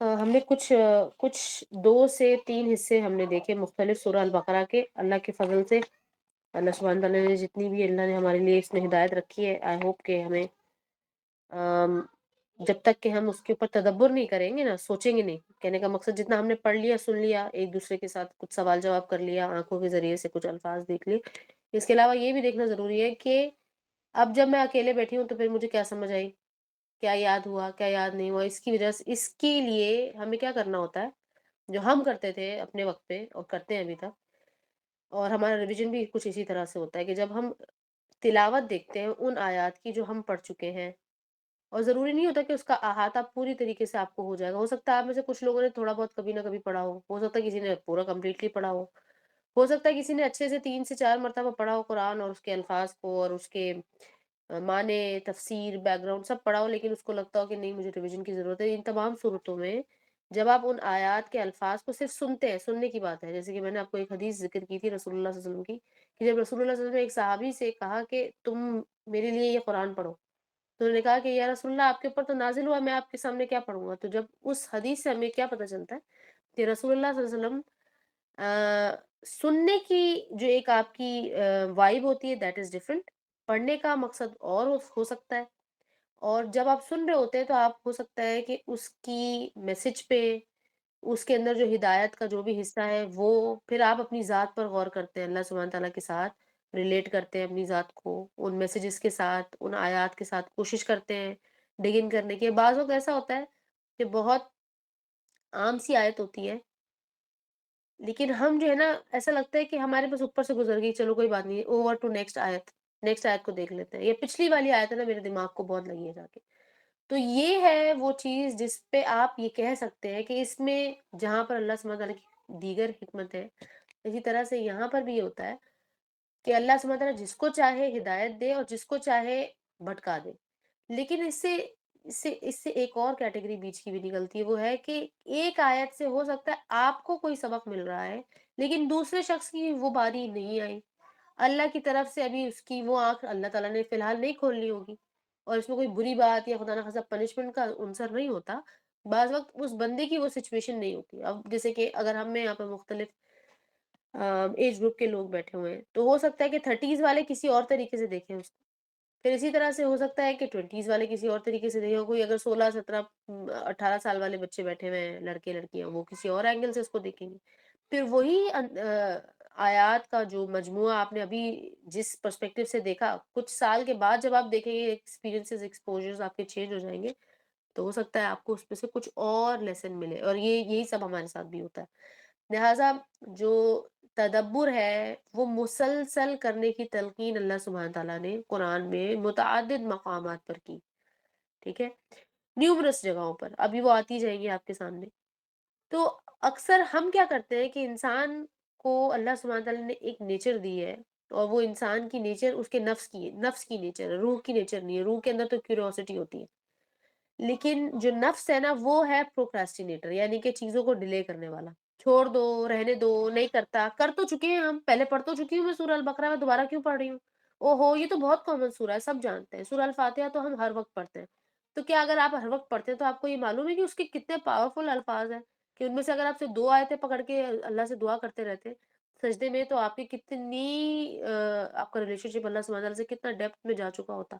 ہم نے کچھ 2 سے 3 حصے ہم نے دیکھے مختلف سورہ البقرہ کے، اللہ کے فضل سے۔ اللہ سبحانہ تعالیٰ نے جتنی بھی اللہ نے ہمارے لیے اس میں ہدایت رکھی ہے، آئی ہوپ کہ ہمیں جب تک کہ ہم اس کے اوپر تدبر نہیں کریں گے نا، سوچیں گے نہیں، کہنے کا مقصد جتنا ہم نے پڑھ لیا، سن لیا، ایک دوسرے کے ساتھ کچھ سوال جواب کر لیا، آنکھوں کے ذریعے سے کچھ الفاظ دیکھ لیے، اس کے علاوہ یہ بھی دیکھنا ضروری ہے کہ اب جب میں اکیلے بیٹھی ہوں تو پھر مجھے کیا سمجھ آئی، کیا یاد ہوا، کیا یاد نہیں ہوا۔ اس کی وجہ سے، اس کے لیے ہمیں کیا کرنا ہوتا ہے، جو ہم کرتے تھے اپنے وقت پہ اور کرتے ہیں ابھی تک، اور ہمارا ریویژن بھی کچھ اسی طرح سے ہوتا ہے کہ جب ہم تلاوت دیکھتے ہیں ان آیات کی جو ہم پڑھ چکے ہیں، اور ضروری نہیں ہوتا کہ اس کا احاطہ پوری طریقے سے آپ کو ہو جائے گا، ہو سکتا ہے آپ میں سے کچھ لوگوں نے تھوڑا بہت کبھی نہ کبھی پڑھا ہو سکتا ہے کسی نے پورا کمپلیٹلی پڑھا ہو سکتا ہے کسی نے اچھے سے 3 سے 4 مرتبہ پڑھا ہو قرآن، اور اس کے الفاظ کو اور اس کے معنی، تفسیر، بیک گراؤنڈ سب پڑھا ہو، لیکن اس کو لگتا ہو کہ نہیں مجھے ریویژن کی ضرورت ہے۔ ان تمام صورتوں میں جب آپ ان آیات کے الفاظ کو صرف سنتے ہیں، سننے کی بات ہے، جیسے کہ میں نے آپ کو ایک حدیث ذکر کی تھی رسول اللہ صلی اللہ علیہ وسلم کی، کہ جب رسول اللہ صلی اللہ علیہ وسلم نے ایک صحابی سے کہا کہ تم میرے لیے یہ قرآن پڑھو، تو انہوں نے کہا کہ یا رسول اللہ آپ کے اوپر تو نازل ہوا، میں آپ کے سامنے کیا پڑھوں گا؟ تو جب اس حدیث سے ہمیں کیا پتہ چلتا ہے کہ رسول اللہ صلی اللہ علیہ وسلم سننے کی جو ایک آپ کی وائب ہوتی ہے دیٹ از ڈفرنٹ، پڑھنے کا مقصد اور ہو سکتا ہے، اور جب آپ سن رہے ہوتے ہیں تو آپ ہو سکتا ہے کہ اس کی میسج پہ، اس کے اندر جو ہدایت کا جو بھی حصہ ہے وہ پھر آپ اپنی ذات پر غور کرتے ہیں، اللہ سبحانہ تعالیٰ کے ساتھ ریلیٹ کرتے ہیں اپنی ذات کو ان میسیجز کے ساتھ، ان آیات کے ساتھ، کوشش کرتے ہیں ڈگ ان کرنے کی۔ بعض وقت ایسا ہوتا ہے کہ بہت عام سی آیت ہوتی ہے، لیکن ہم جو ہے نا ایسا لگتا ہے کہ ہمارے بس اوپر سے گزر گئی، چلو کوئی بات نہیں، اوور ٹو نیکسٹ آیت، نیکسٹ آیت کو دیکھ لیتے ہیں، یہ پچھلی والی آیت ہے نا میرے دماغ کو بہت لگی ہے جا کے۔ تو یہ ہے وہ چیز جس پہ آپ یہ کہہ سکتے ہیں کہ اس میں جہاں پر اللہ سبحانہ تعالیٰ کی دیگر حکمت ہے، اسی طرح سے یہاں پر بھی یہ ہوتا ہے کہ اللہ سبحانہ تعالیٰ جس کو چاہے ہدایت دے اور جس کو چاہے بھٹکا دے۔ لیکن اس سے ایک اور کیٹیگری بیچ کی بھی نکلتی ہے، وہ ہے کہ ایک آیت سے ہو سکتا ہے آپ کو کوئی سبق مل رہا ہے، لیکن دوسرے شخص کی وہ باری نہیں آئی، اللہ کی طرف سے ابھی اس کی وہ آنکھ اللہ تعالیٰ نے فی الحال نہیں کھولنی ہوگی، اور اس میں کوئی بری بات یا خدا نخواستہ پنشمنٹ کا عنصر نہیں ہوتا۔ بعض وقت اس بندے کی وہ سچویشن نہیں ہوتی، اب جیسے کہ اگر ہم میں یہاں پہ مختلف ایج گروپ کے لوگ بیٹھے ہوئے ہیں، تو ہو سکتا ہے کہ 30s والے کسی اور طریقے سے دیکھیں اس کو، پھر اسی طرح سے ہو سکتا ہے کہ 20s والے کسی اور طریقے سے دیکھیں، کوئی اگر 16 17 18 سال والے بچے بیٹھے ہوئے ہیں، لڑکے لڑکیاں، وہ کسی اور اینگل سے اس کو دیکھیں گے۔ پھر وہی آیات کا جو مجموعہ آپ نے ابھی جس پرسپیکٹیو سے دیکھا، کچھ سال کے بعد جب آپ دیکھیں گے، ایکسپیرینسز، ایکسپوجرز آپ کے چینج ہو جائیں گے، تو ہو سکتا ہے آپ کو اس میں سے کچھ اور لیسن ملے، اور یہی سب ہمارے ساتھ بھی ہوتا ہے۔ لہٰذا جو تدبر ہے وہ مسلسل کرنے کی تلقین اللہ سبحانہ تعالیٰ نے قرآن میں متعدد مقامات پر کی، ٹھیک ہے، نیومرس جگہوں پر، ابھی وہ آتی جائیں گی آپ کے سامنے۔ تو اکثر ہم کیا کرتے ہیں کہ انسان کو اللہ سبحانہ تعالیٰ نے ایک نیچر دی ہے، اور وہ انسان کی نیچر اس کے نفس کی نیچر ہے، روح کی نیچر نہیں ہے، روح کے اندر تو کیوریوسٹی ہوتی ہے، لیکن جو نفس ہے نا وہ ہے پروکراسٹینیٹر، یعنی کہ چیزوں کو ڈیلے کرنے والا، چھوڑ دو، رہنے دو، نہیں کرتا، کر تو چکے ہیں ہم، پہلے پڑھ تو چکی ہوں میں سورہ البقرہ، میں دوبارہ کیوں پڑھ رہی ہوں؟ او ہو یہ تو بہت کامن سورہ ہے، سب جانتے ہیں، سورہ الفاتحہ تو ہم ہر وقت پڑھتے ہیں۔ تو کیا اگر آپ ہر وقت پڑھتے ہیں تو آپ کو یہ معلوم ہے کہ اس کے کتنے پاورفل الفاظ ہیں، کہ ان میں سے اگر آپ سے 2 آیتیں پکڑ کے اللہ سے دعا کرتے رہتے سجدے میں، تو آپ کی کتنی آپ کا ریلیشن شپ اللہ سبحانہ تعالیٰ سے کتنا ڈیپتھ میں جا چکا ہوتا۔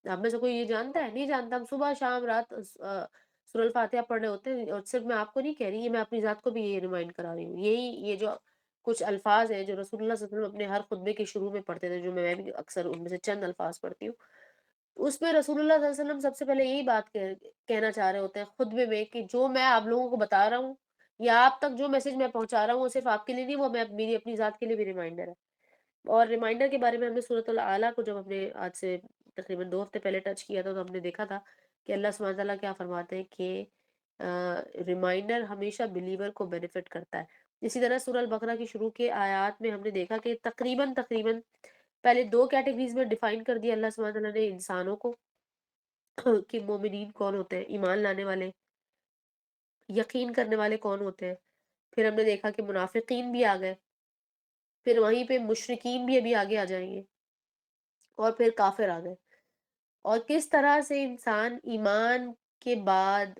آپ میں سے کوئی یہ جانتا ہے؟ نہیں جانتا۔ ہم صبح شام رات سورہ الفاتحہ پڑھ رہے ہوتے ہیں، اور صرف میں آپ کو نہیں کہہ رہی، یہ میں اپنی ذات کو بھی یہ ریمائنڈ کرا رہی ہوں، یہ جو کچھ الفاظ ہیں جو رسول اللہ صلی اللہ علیہ وسلم اپنے ہر خطبے کے شروع میں پڑھتے تھے، جو میں بھی اکثر ان میں سے چند الفاظ پڑھتی ہوں، اس میں رسول اللہ صلی اللہ علیہ وسلم سب سے پہلے یہی بات کہنا چاہ رہے ہوتے ہیں خطبے میں، کہ جو میں آپ لوگوں کو بتا رہا ہوں یا آپ تک جو میسج میں پہنچا رہا ہوں، وہ صرف آپ کے لیے نہیں، وہ میں میری اپنی ذات کے لیے بھی ریمائنڈر ہے۔ اور ریمائنڈر کے بارے میں ہم نے سورۃ الاعلیٰ کو جب ہم نے آج سے تقریباً 2 ہفتے پہلے ٹچ کیا تھا، تو ہم نے دیکھا تھا کہ اللہ سبحانہ تعالیٰ کیا فرماتے ہیں کہ ریمائنڈر ہمیشہ بلیور کو بینیفٹ کرتا ہے۔ اسی طرح سورہ البقرہ کی شروع کے آیات میں ہم نے دیکھا کہ تقریباً پہلے 2 کیٹیگریز میں ڈیفائن کر دیا اللہ سبحانہ تعالیٰ نے انسانوں کو، کہ مومنین کون ہوتے ہیں، ایمان لانے والے، یقین کرنے والے کون ہوتے ہیں۔ پھر ہم نے دیکھا کہ منافقین بھی آ گئے، پھر وہیں پہ مشرکین بھی ابھی آگے آ جائیں گے، اور پھر کافر آ گئے، اور کس طرح سے انسان ایمان کے بعد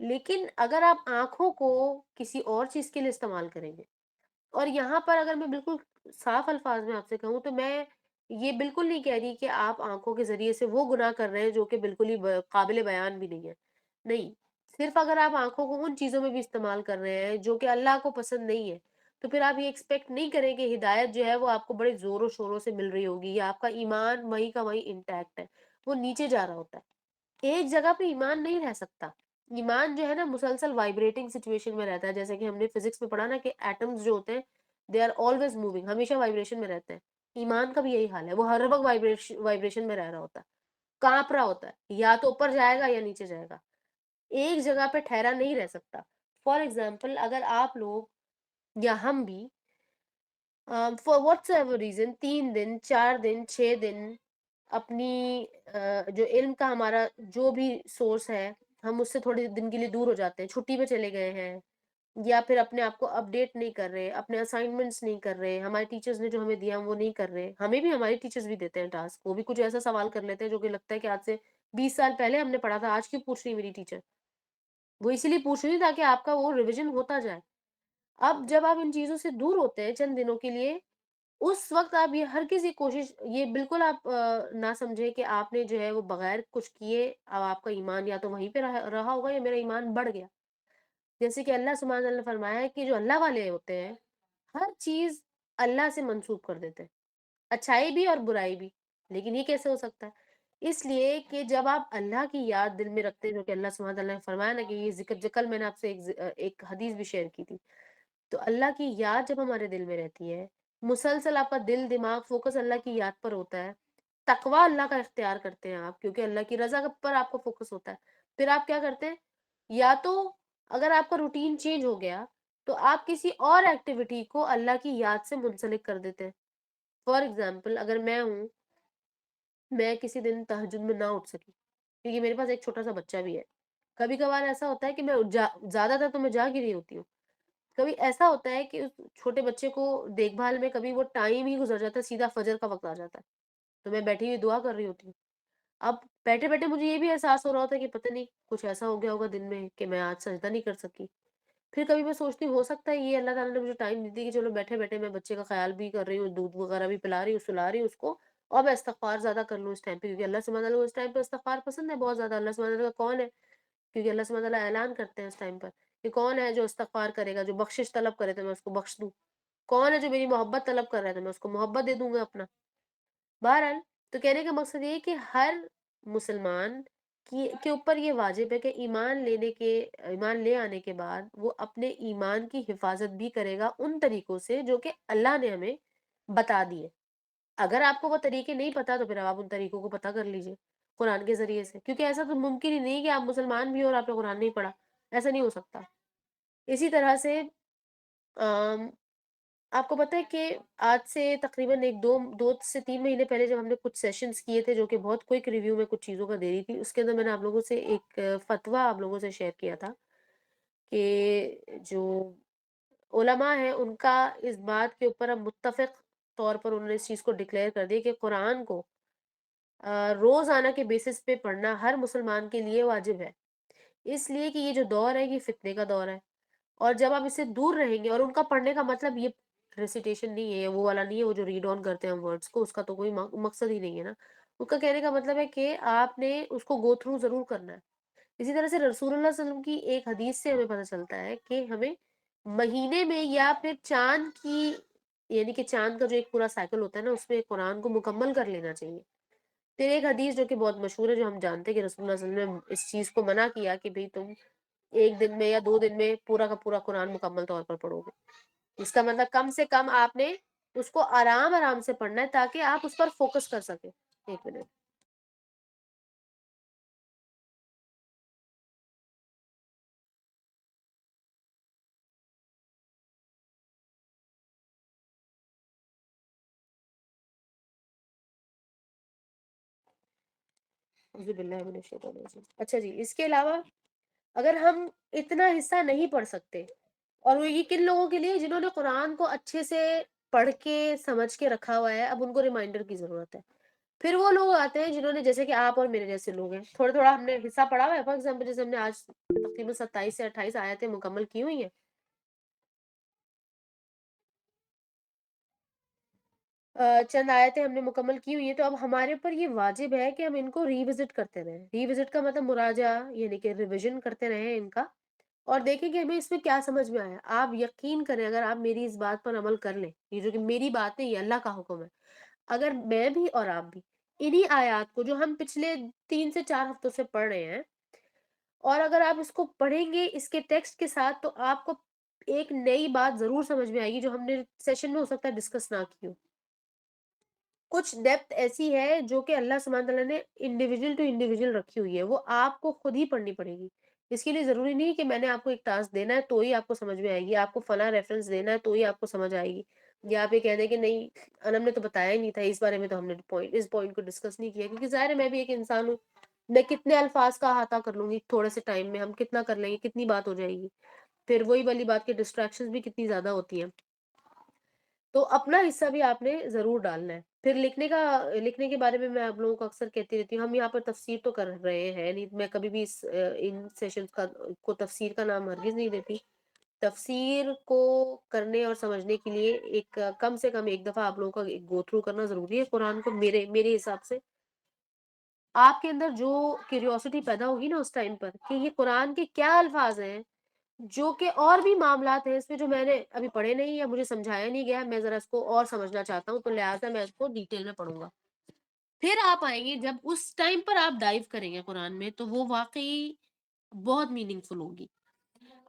لیکن اگر آپ آنکھوں کو کسی اور چیز کے لیے استعمال کریں گے، اور یہاں پر اگر میں بالکل صاف الفاظ میں آپ سے کہوں تو میں یہ بالکل نہیں کہہ رہی کہ آپ آنکھوں کے ذریعے سے وہ گناہ کر رہے ہیں جو کہ بالکل ہی قابل بیان بھی نہیں ہے، نہیں، صرف اگر آپ آنکھوں کو ان چیزوں میں بھی استعمال کر رہے ہیں جو کہ اللہ کو پسند نہیں ہے، تو پھر آپ یہ ایکسپیکٹ نہیں کریں کہ ہدایت جو ہے وہ آپ کو بڑے زور و شوروں سے مل رہی ہوگی، یا آپ کا ایمان وہیں کا وہیں انٹیکٹ ہے، وہ نیچے جا رہا ہوتا ہے۔ ایک جگہ پہ ایمان نہیں رہ سکتا۔ ایمان جو ہے نا مسلسل وائبریٹنگ سچویشن میں رہتا ہے، جیسے کہ ہم نے فزکس میں پڑھا نا کہ ایٹمز جو ہوتے ہیں دے آر آلویز موونگ، ہمیشہ وائبریشن میں رہتے ہیں۔ ایمان کا بھی یہی حال ہے، وہ ہر وقت وائبریشن میں رہ رہا ہوتا ہے، کانپ رہا ہوتا ہے، یا تو اوپر جائے گا یا نیچے جائے گا، ایک جگہ پہ ٹھہرا نہیں رہ سکتا۔ فار ایگزامپل اگر آپ لوگ یا ہم بھی فار واٹس ایور ریزن 3 دن 4 دن 6 دن اپنی جو علم کا ہمارا جو بھی سورس ہے، ہم اس سے تھوڑے دن کے لیے دور ہو جاتے ہیں، چھٹی پہ چلے گئے ہیں، یا پھر اپنے آپ کو اپڈیٹ نہیں کر رہے، اپنے اسائنمنٹس نہیں کر رہے، ہمارے ٹیچرز نے جو ہمیں دیا وہ نہیں کر رہے، ہمیں بھی ہماری ٹیچرز بھی دیتے ہیں ٹاسک، وہ بھی کچھ ایسا سوال کر لیتے ہیں جو کہ لگتا ہے کہ آج سے 20 سال پہلے ہم نے پڑھا تھا، آج کیوں پوچھ رہی میری ٹیچر؟ وہ اسی لیے پوچھ رہی تھی تاکہ آپ کا وہ ریویژن ہوتا جائے۔ اب جب آپ ان چیزوں سے دور ہوتے ہیں چند دنوں کے لیے، اس وقت آپ یہ ہر کسی کوشش یہ بالکل آپ نہ سمجھیں کہ آپ نے جو ہے وہ بغیر کچھ کیے اب آپ کا ایمان یا تو وہیں پہ رہا ہوگا یا میرا ایمان بڑھ گیا۔ جیسے کہ اللہ سبحانہ وتعالی نے فرمایا ہے کہ جو اللہ والے ہوتے ہیں ہر چیز اللہ سے منسوب کر دیتے ہیں، اچھائی بھی اور برائی بھی۔ لیکن یہ کیسے ہو سکتا ہے؟ اس لیے کہ جب آپ اللہ کی یاد دل میں رکھتے ہیں، جو کہ اللہ سبحانہ وتعالی نے فرمایا نا کہ یہ ذکر کل میں نے آپ سے ایک حدیث بھی شیئر کی تھی، تو اللہ کی یاد جب ہمارے دل میں رہتی ہے، مسلسل آپ کا دل دماغ فوکس اللہ کی یاد پر ہوتا ہے، تقوی اللہ کا اختیار کرتے ہیں آپ، کیونکہ اللہ کی رضا پر آپ کو فوکس ہوتا ہے، پھر آپ کیا کرتے ہیں؟ یا تو اگر آپ کا روٹین چینج ہو گیا تو آپ کسی اور ایکٹیویٹی کو اللہ کی یاد سے منسلک کر دیتے ہیں۔ فار ایگزامپل اگر میں کسی دن تہجد میں نہ اٹھ سکی کیونکہ میرے پاس ایک چھوٹا سا بچہ بھی ہے، کبھی کبھار ایسا ہوتا ہے کہ میں زیادہ تر تو میں جاگ ہی رہی ہوتی ہوں، کبھی ایسا ہوتا ہے کہ اس چھوٹے بچے کو دیکھ بھال میں کبھی وہ ٹائم ہی گزر جاتا ہے، سیدھا فجر کا وقت آ جاتا ہے، تو میں بیٹھی ہوئی دعا کر رہی ہوتی ہوں۔ اب بیٹھے بیٹھے مجھے یہ بھی احساس ہو رہا ہوتا ہے کہ پتہ نہیں کچھ ایسا ہو گیا ہوگا دن میں کہ میں آج سجدہ نہیں کر سکی۔ پھر کبھی میں سوچتی ہوں ہو سکتا ہے یہ اللہ تعالیٰ نے مجھے ٹائم دی تھی کہ چلو بیٹھے بیٹھے میں بچے کا خیال بھی کر رہی ہوں، دودھ وغیرہ بھی پلا رہی ہوں، سلا رہی ہوں اس کو، اور میں استغفار زیادہ کر لوں اس ٹائم پہ، کیونکہ اللہ سبحانہ وتعالیٰ کو اس ٹائم پہ استغفار پسند ہے بہت زیادہ۔ اللہ سبحانہ وتعالیٰ کا کون ہے؟ کیونکہ اللہ سبحانہ وتعالیٰ اعلان کرتے ہیں اس ٹائم پر کہ کون ہے جو استغفار کرے گا، جو بخشش طلب کرے تو میں اس کو بخش دوں، کون ہے جو میری محبت طلب کر رہا ہے تو میں اس کو محبت دے دوں گا اپنا۔ بہرحال تو کہنے کا مقصد یہ ہے کہ ہر مسلمان کے اوپر یہ واجب ہے کہ ایمان لے آنے کے بعد وہ اپنے ایمان کی حفاظت بھی کرے گا ان طریقوں سے جو کہ اللہ نے ہمیں بتا دیے۔ اگر آپ کو وہ طریقے نہیں پتا تو پھر آپ ان طریقوں کو پتا کر لیجئے قرآن کے ذریعے سے، کیونکہ ایسا تو ممکن ہی نہیں کہ آپ مسلمان بھی ہو اور آپ نے قرآن نہیں پڑھا، ایسا نہیں ہو سکتا۔ اسی طرح سے آم، آپ کو پتہ ہے کہ آج سے تقریباً ایک دو سے 3 مہینے پہلے جب ہم نے کچھ سیشنز کیے تھے جو کہ بہت کوئک ریویو میں کچھ چیزوں کا دے رہی تھی، اس کے اندر میں نے آپ لوگوں سے ایک فتویٰ آپ لوگوں سے شیئر کیا تھا کہ جو علماء ہیں ان کا اس بات کے اوپر اب متفق طور پر انہوں نے اس چیز کو ڈکلیئر کر دیا کہ قرآن کو روزانہ کے بیسس پہ پڑھنا ہر مسلمان کے لیے واجب ہے، اس لیے کہ یہ جو دور ہے یہ فتنے کا دور ہے، اور جب آپ اس سے دور رہیں گے، اور ان کا پڑھنے کا مطلب یہ ریسیٹیشن نہیں ہے، وہ والا نہیں ہے، وہ جو ریڈ آن کرتے ہیں ورڈز کو، اس کا تو کوئی مقصد ہی نہیں ہے نا، ان کا کہنے کا مطلب ہے کہ آپ نے اس کو گو تھرو ضرور کرنا ہے۔ اسی طرح سے رسول اللہ صلی اللہ علیہ وسلم کی ایک حدیث سے ہمیں پتہ چلتا ہے کہ ہمیں مہینے میں یا پھر چاند کی یعنی کہ چاند کا جو ایک پورا سائیکل ہوتا ہے نا اس میں قرآن کو مکمل کر لینا چاہیے۔ پھر ایک حدیث جو کہ بہت مشہور ہے جو ہم جانتے ہیں کہ رسول اللہ صلی اللہ علیہ وسلم نے اس چیز کو منع کیا کہ بھئی تم 1 دن میں یا 2 دن میں پورا کا پورا قرآن مکمل طور پر پڑھو گے، اس کا مطلب کم سے کم آپ نے اس کو آرام آرام سے پڑھنا ہے تاکہ آپ اس پر فوکس کر سکیں۔ 1 منٹ۔ اعوذ باللہ من الشیطان الرجیم۔ اچھا جی، اس کے علاوہ اگر ہم اتنا حصہ نہیں پڑھ سکتے، اور وہ یہ کن لوگوں کے لیے جنہوں نے قرآن کو اچھے سے پڑھ کے سمجھ کے رکھا ہوا ہے، اب ان کو ریمائنڈر کی ضرورت ہے۔ پھر وہ لوگ آتے ہیں جنہوں نے جیسے کہ آپ اور میرے جیسے لوگ ہیں، تھوڑا-تھوڑا ہم نے حصہ پڑھا ہوا ہے، فار ایگزامپل جیسے ہم نے آج تقریباً 27 سے 28 آیتیں مکمل کی ہوئی ہیں۔ چند آیتیں ہم نے مکمل کی ہوئی ہیں، تو اب ہمارے اوپر یہ واجب ہے کہ ہم ان کو ریوزٹ کرتے رہیں۔ ریوزٹ کا مطلب مراجعہ، یعنی کہ ریویژن کرتے رہیں ان کا، اور دیکھیں کہ ہمیں اس میں کیا سمجھ میں آیا۔ آپ یقین کریں، اگر آپ میری اس بات پر عمل کر لیں، یہ جو کہ میری بات نہیں، یہ اللہ کا حکم ہے۔ اگر میں بھی اور آپ بھی انہی آیات کو جو ہم پچھلے 3 سے 4 ہفتوں سے پڑھ رہے ہیں، اور اگر آپ اس کو پڑھیں گے اس کے ٹیکسٹ کے ساتھ، تو آپ کو ایک نئی بات ضرور سمجھ میں آئے گی جو ہم نے سیشن میں ہو سکتا ہے ڈسکس نہ کی ہو۔ کچھ ڈیپتھ ایسی ہے جو کہ اللہ سبحانہ تعالیٰ نے انڈیویجول ٹو انڈیویجول رکھی ہوئی ہے، وہ آپ کو خود ہی پڑھنی پڑے گی۔ اس کے لیے ضروری نہیں کہ میں نے آپ کو ایک ٹاسک دینا ہے تو ہی آپ کو سمجھ میں آئے گی، آپ کو فلاں ریفرنس دینا ہے تو ہی آپ کو سمجھ آئے گی، یا آپ یہ کہہ دیں کہ نہیں انم نے تو بتایا ہی نہیں تھا، اس بارے میں تو ہم نے اس پوائنٹ کو ڈسکس نہیں کیا، کیونکہ ظاہر ہے میں بھی ایک انسان ہوں، میں کتنے الفاظ کا احاطہ کر لوں گی تھوڑے سے ٹائم میں، ہم کتنا کر لیں گے، کتنی بات ہو جائے گی، پھر وہی والی بات کے ڈسٹریکشنز بھی کتنی زیادہ ہوتی ہیں۔ تو اپنا حصہ بھی آپ نے ضرور ڈالنا ہے۔ پھر لکھنے کے بارے میں آپ لوگوں کو اکثر کہتی رہتی ہوں، ہم یہاں پر تفسیر تو کر رہے ہیں نہیں، میں کبھی بھی ان سیشنز کو تفسیر کا نام ہرگز نہیں دیتی۔ تفسیر کو کرنے اور سمجھنے کے لیے ایک کم سے کم ایک دفعہ آپ لوگوں کا گو تھرو کرنا ضروری ہے قرآن کو، میرے حساب سے۔ آپ کے اندر جو کیوریوسٹی پیدا ہوگی نا اس ٹائم پر کہ یہ قرآن کے کیا الفاظ ہیں، جو کہ اور بھی معاملات ہیں اس میں جو میں نے ابھی پڑھے نہیں یا مجھے سمجھایا نہیں گیا، میں ذرا اس کو اور سمجھنا چاہتا ہوں، تو لہٰذا میں اس کو ڈیٹیل میں پڑھوں گا۔ پھر آپ آئیں گے جب اس ٹائم پر آپ ڈائیو کریں گے قرآن میں، تو وہ واقعی بہت میننگ فل ہوگی۔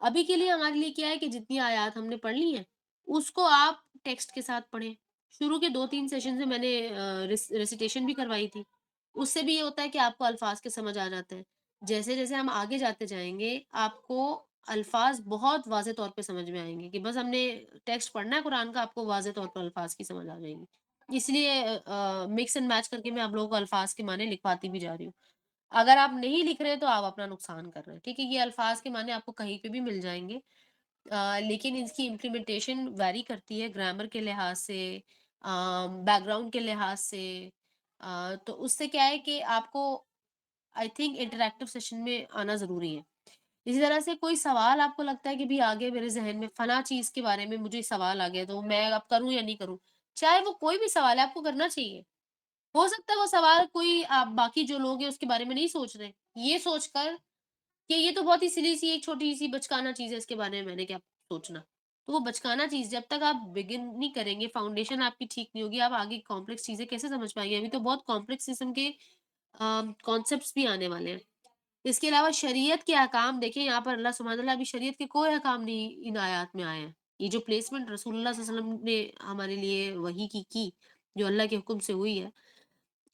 ابھی کے لیے ہمارے لیے کیا ہے کہ جتنی آیات ہم نے پڑھ لی ہیں اس کو آپ ٹیکسٹ کے ساتھ پڑھیں۔ شروع کے 2-3 سیشن میں نے ریسیٹیشن بھی کروائی تھی، اس سے بھی یہ ہوتا ہے کہ آپ کو الفاظ کے سمجھ آ جاتے ہیں۔ جیسے جیسے ہم آگے جاتے جائیں گے آپ کو الفاظ بہت واضح طور پہ سمجھ میں آئیں گے کہ بس ہم نے ٹیکسٹ پڑھنا ہے قرآن کا، آپ کو واضح طور پر الفاظ کی سمجھ آ جائیں گی۔ اس لیے مکس اینڈ میچ کر کے میں آپ لوگوں کو الفاظ کے معنی لکھواتی بھی جا رہی ہوں۔ اگر آپ نہیں لکھ رہے تو آپ اپنا نقصان کر رہے ہیں، ٹھیک ہے؟ یہ الفاظ کے معنی آپ کو کہیں پہ بھی مل جائیں گے، لیکن اس کی امپلیمنٹیشن ویری کرتی ہے گرامر کے لحاظ سے، بیک گراؤنڈ کے لحاظ سے، تو اس سے کیا ہے کہ آپ کو آئی تھنک انٹریکٹیو سیشن میں آنا ضروری ہے۔ اسی طرح سے کوئی سوال آپ کو لگتا ہے کہ بھی آگے میرے ذہن میں فلاں چیز کے بارے میں مجھے سوال آ گیا تو میں اب کروں یا نہیں کروں، چاہے وہ کوئی بھی سوال ہے آپ کو کرنا چاہیے۔ ہو سکتا ہے وہ سوال کوئی آپ باقی جو لوگ ہیں اس کے بارے میں نہیں سوچ رہے، یہ سوچ کر کہ یہ تو بہت ہی سلی سی ایک چھوٹی سی بچکانا چیز ہے، اس کے بارے میں نے کیا سوچنا۔ تو وہ بچکانا چیز جب تک آپ بگن نہیں کریں گے، فاؤنڈیشن آپ کی ٹھیک نہیں ہوگی، آپ آگے کمپلیکس چیزیں کیسے سمجھ پائیں گے؟ ابھی تو بہت کمپلیکس قسم کے کانسیپٹس بھی آنے والے ہیں۔ اس کے علاوہ شریعت کے احکام دیکھیں، یہاں پر اللہ سبحانہ تعالیٰ ابھی شریعت کے کوئی احکام نہیں ان آیات میں آئے ہیں۔ یہ جو پلیسمنٹ رسول اللہ صلی اللہ علیہ وسلم نے ہمارے لیے وحی کی جو اللہ کے حکم سے ہوئی ہے،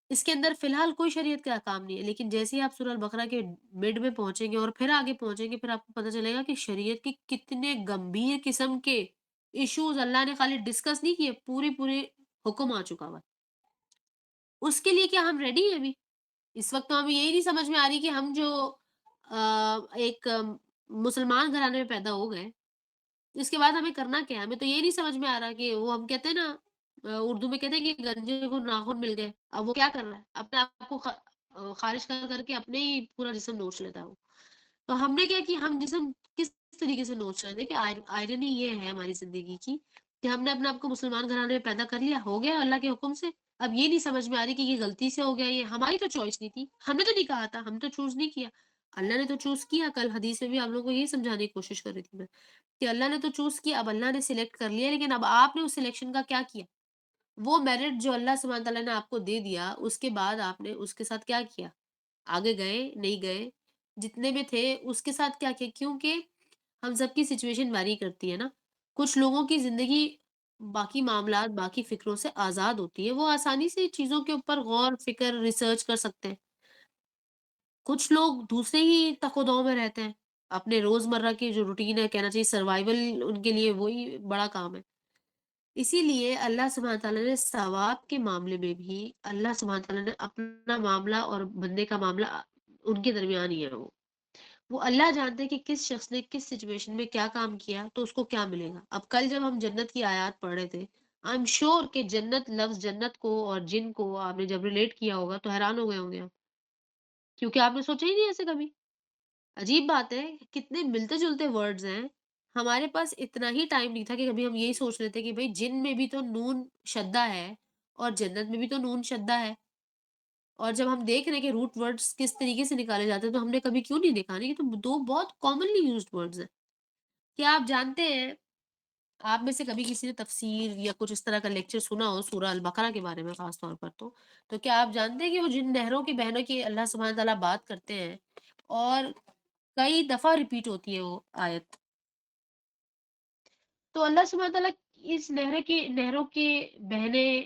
اس کے اندر فی الحال کوئی شریعت کا احکام نہیں ہے، لیکن جیسے ہی آپ سورہ البقرہ کے مڈ میں پہنچیں گے اور پھر آگے پہنچیں گے، پھر آپ کو پتہ چلے گا کہ شریعت کے کتنے گمبھیر قسم کے ایشوز اللہ نے خالی ڈسکس نہیں کیے، پورے حکم آ چکا ہوا ہے۔ اس کے لیے کیا ہم ریڈی ہیں ابھی؟ اس وقت تو ہمیں یہی نہیں سمجھ میں آ رہی کہ ہم جو ایک مسلمان گھرانے میں پیدا ہو گئے، اس کے بعد ہمیں کرنا کیا ہے؟ ہمیں تو یہ نہیں سمجھ میں آ رہا کہ وہ ہم کہتے ہیں نا، اردو میں کہتے ہیں کہ گنجے کو ناخن مل گئے، اب وہ کیا کر رہا ہے؟ اپنے آپ کو خارج کر کے اپنے ہی پورا جسم نوچ لیتا ہے وہ۔ تو ہم نے کیا کہ ہم جسم کس طریقے سے نوچ رہے تھے کہ آئرنی یہ ہے ہماری زندگی کی کہ ہم نے اپنے آپ کو مسلمان گھرانے میں پیدا کر لیا، ہو گیا اللہ کے حکم سے۔ اب یہ نہیں سمجھ میں آ رہی کہ یہ غلطی سے ہو گیا، یہ ہماری تو چوائس نہیں تھی، ہم نے تو نہیں کہا تھا، ہم تو چوز نہیں کیا، اللہ نے تو چوز کیا۔ کل حدیث میں بھی آپ لوگوں کو یہی سمجھانے کی کوشش کر رہی تھی میں کہ اللہ نے تو چوز کیا، اب اللہ نے سلیکٹ کر لیا، لیکن اب آپ نے اس سلیکشن کا کیا کیا؟ وہ میرٹ جو اللہ سبحانہ تعالیٰ نے آپ کو دے دیا، اس کے بعد آپ نے اس کے ساتھ کیا کیا؟ آگے گئے نہیں گئے؟ جتنے میں تھے اس کے ساتھ کیا کیا؟ کیونکہ ہم سب کی سچویشن ویری کرتی ہے نا۔ کچھ لوگوں کی زندگی باقی معاملات، باقی فکروں سے آزاد ہوتی ہے، وہ آسانی سے چیزوں کے اوپر غور فکر ریسرچ کر سکتے ہیں۔ کچھ لوگ دوسرے ہی تک و دو میں رہتے ہیں، اپنے روزمرہ کی جو روٹین ہے، کہنا چاہیے سروائیول، ان کے لیے وہی بڑا کام ہے۔ اسی لیے اللہ سبحانہ تعالیٰ نے ثواب کے معاملے میں بھی اللہ سبحانہ تعالیٰ نے اپنا معاملہ اور بندے کا معاملہ ان کے درمیان ہی ہے۔ وہ اللہ جانتے ہیں کہ کس شخص نے کس سچویشن میں کیا کام کیا تو اس کو کیا ملے گا۔ اب کل جب ہم جنت کی آیات پڑھ رہے تھے، آئی ایم شیور کہ جنت، لفظ جنت کو اور جن کو آپ نے جب ریلیٹ کیا ہوگا تو حیران ہو گئے ہوں گے آپ، کیونکہ آپ نے سوچا ہی نہیں ایسے کبھی۔ عجیب بات ہے، کتنے ملتے-جلتے ورڈز ہیں۔ ہمارے پاس اتنا ہی ٹائم نہیں تھا کہ کبھی ہم یہی سوچ لیتے کہ بھئی جن میں بھی تو نون شدّا ہے اور جنت میں بھی تو نون شدّا ہے، اور جب ہم دیکھ رہے ہیں کہ روٹ ورڈز کس طریقے سے نکالے جاتے ہیں تو ہم نے کبھی کیوں نہیں دیکھا؟ نہیں، یہ تو 2 بہت کامنلی یوزڈ ورڈز ہیں۔ کیا آپ جانتے ہیں، آپ میں سے کبھی کسی نے تفسیر یا کچھ اس طرح کا لیکچر سنا ہو سورہ البقرہ کے بارے میں خاص طور پر تو کیا آپ جانتے ہیں کہ وہ جن نہروں کی بہنوں کی اللہ سبحانہ وتعالیٰ بات کرتے ہیں اور کئی دفعہ ریپیٹ ہوتی ہے وہ آیت؟ تو اللہ سبحانہ تعالیٰ اس نہروں کے بہنے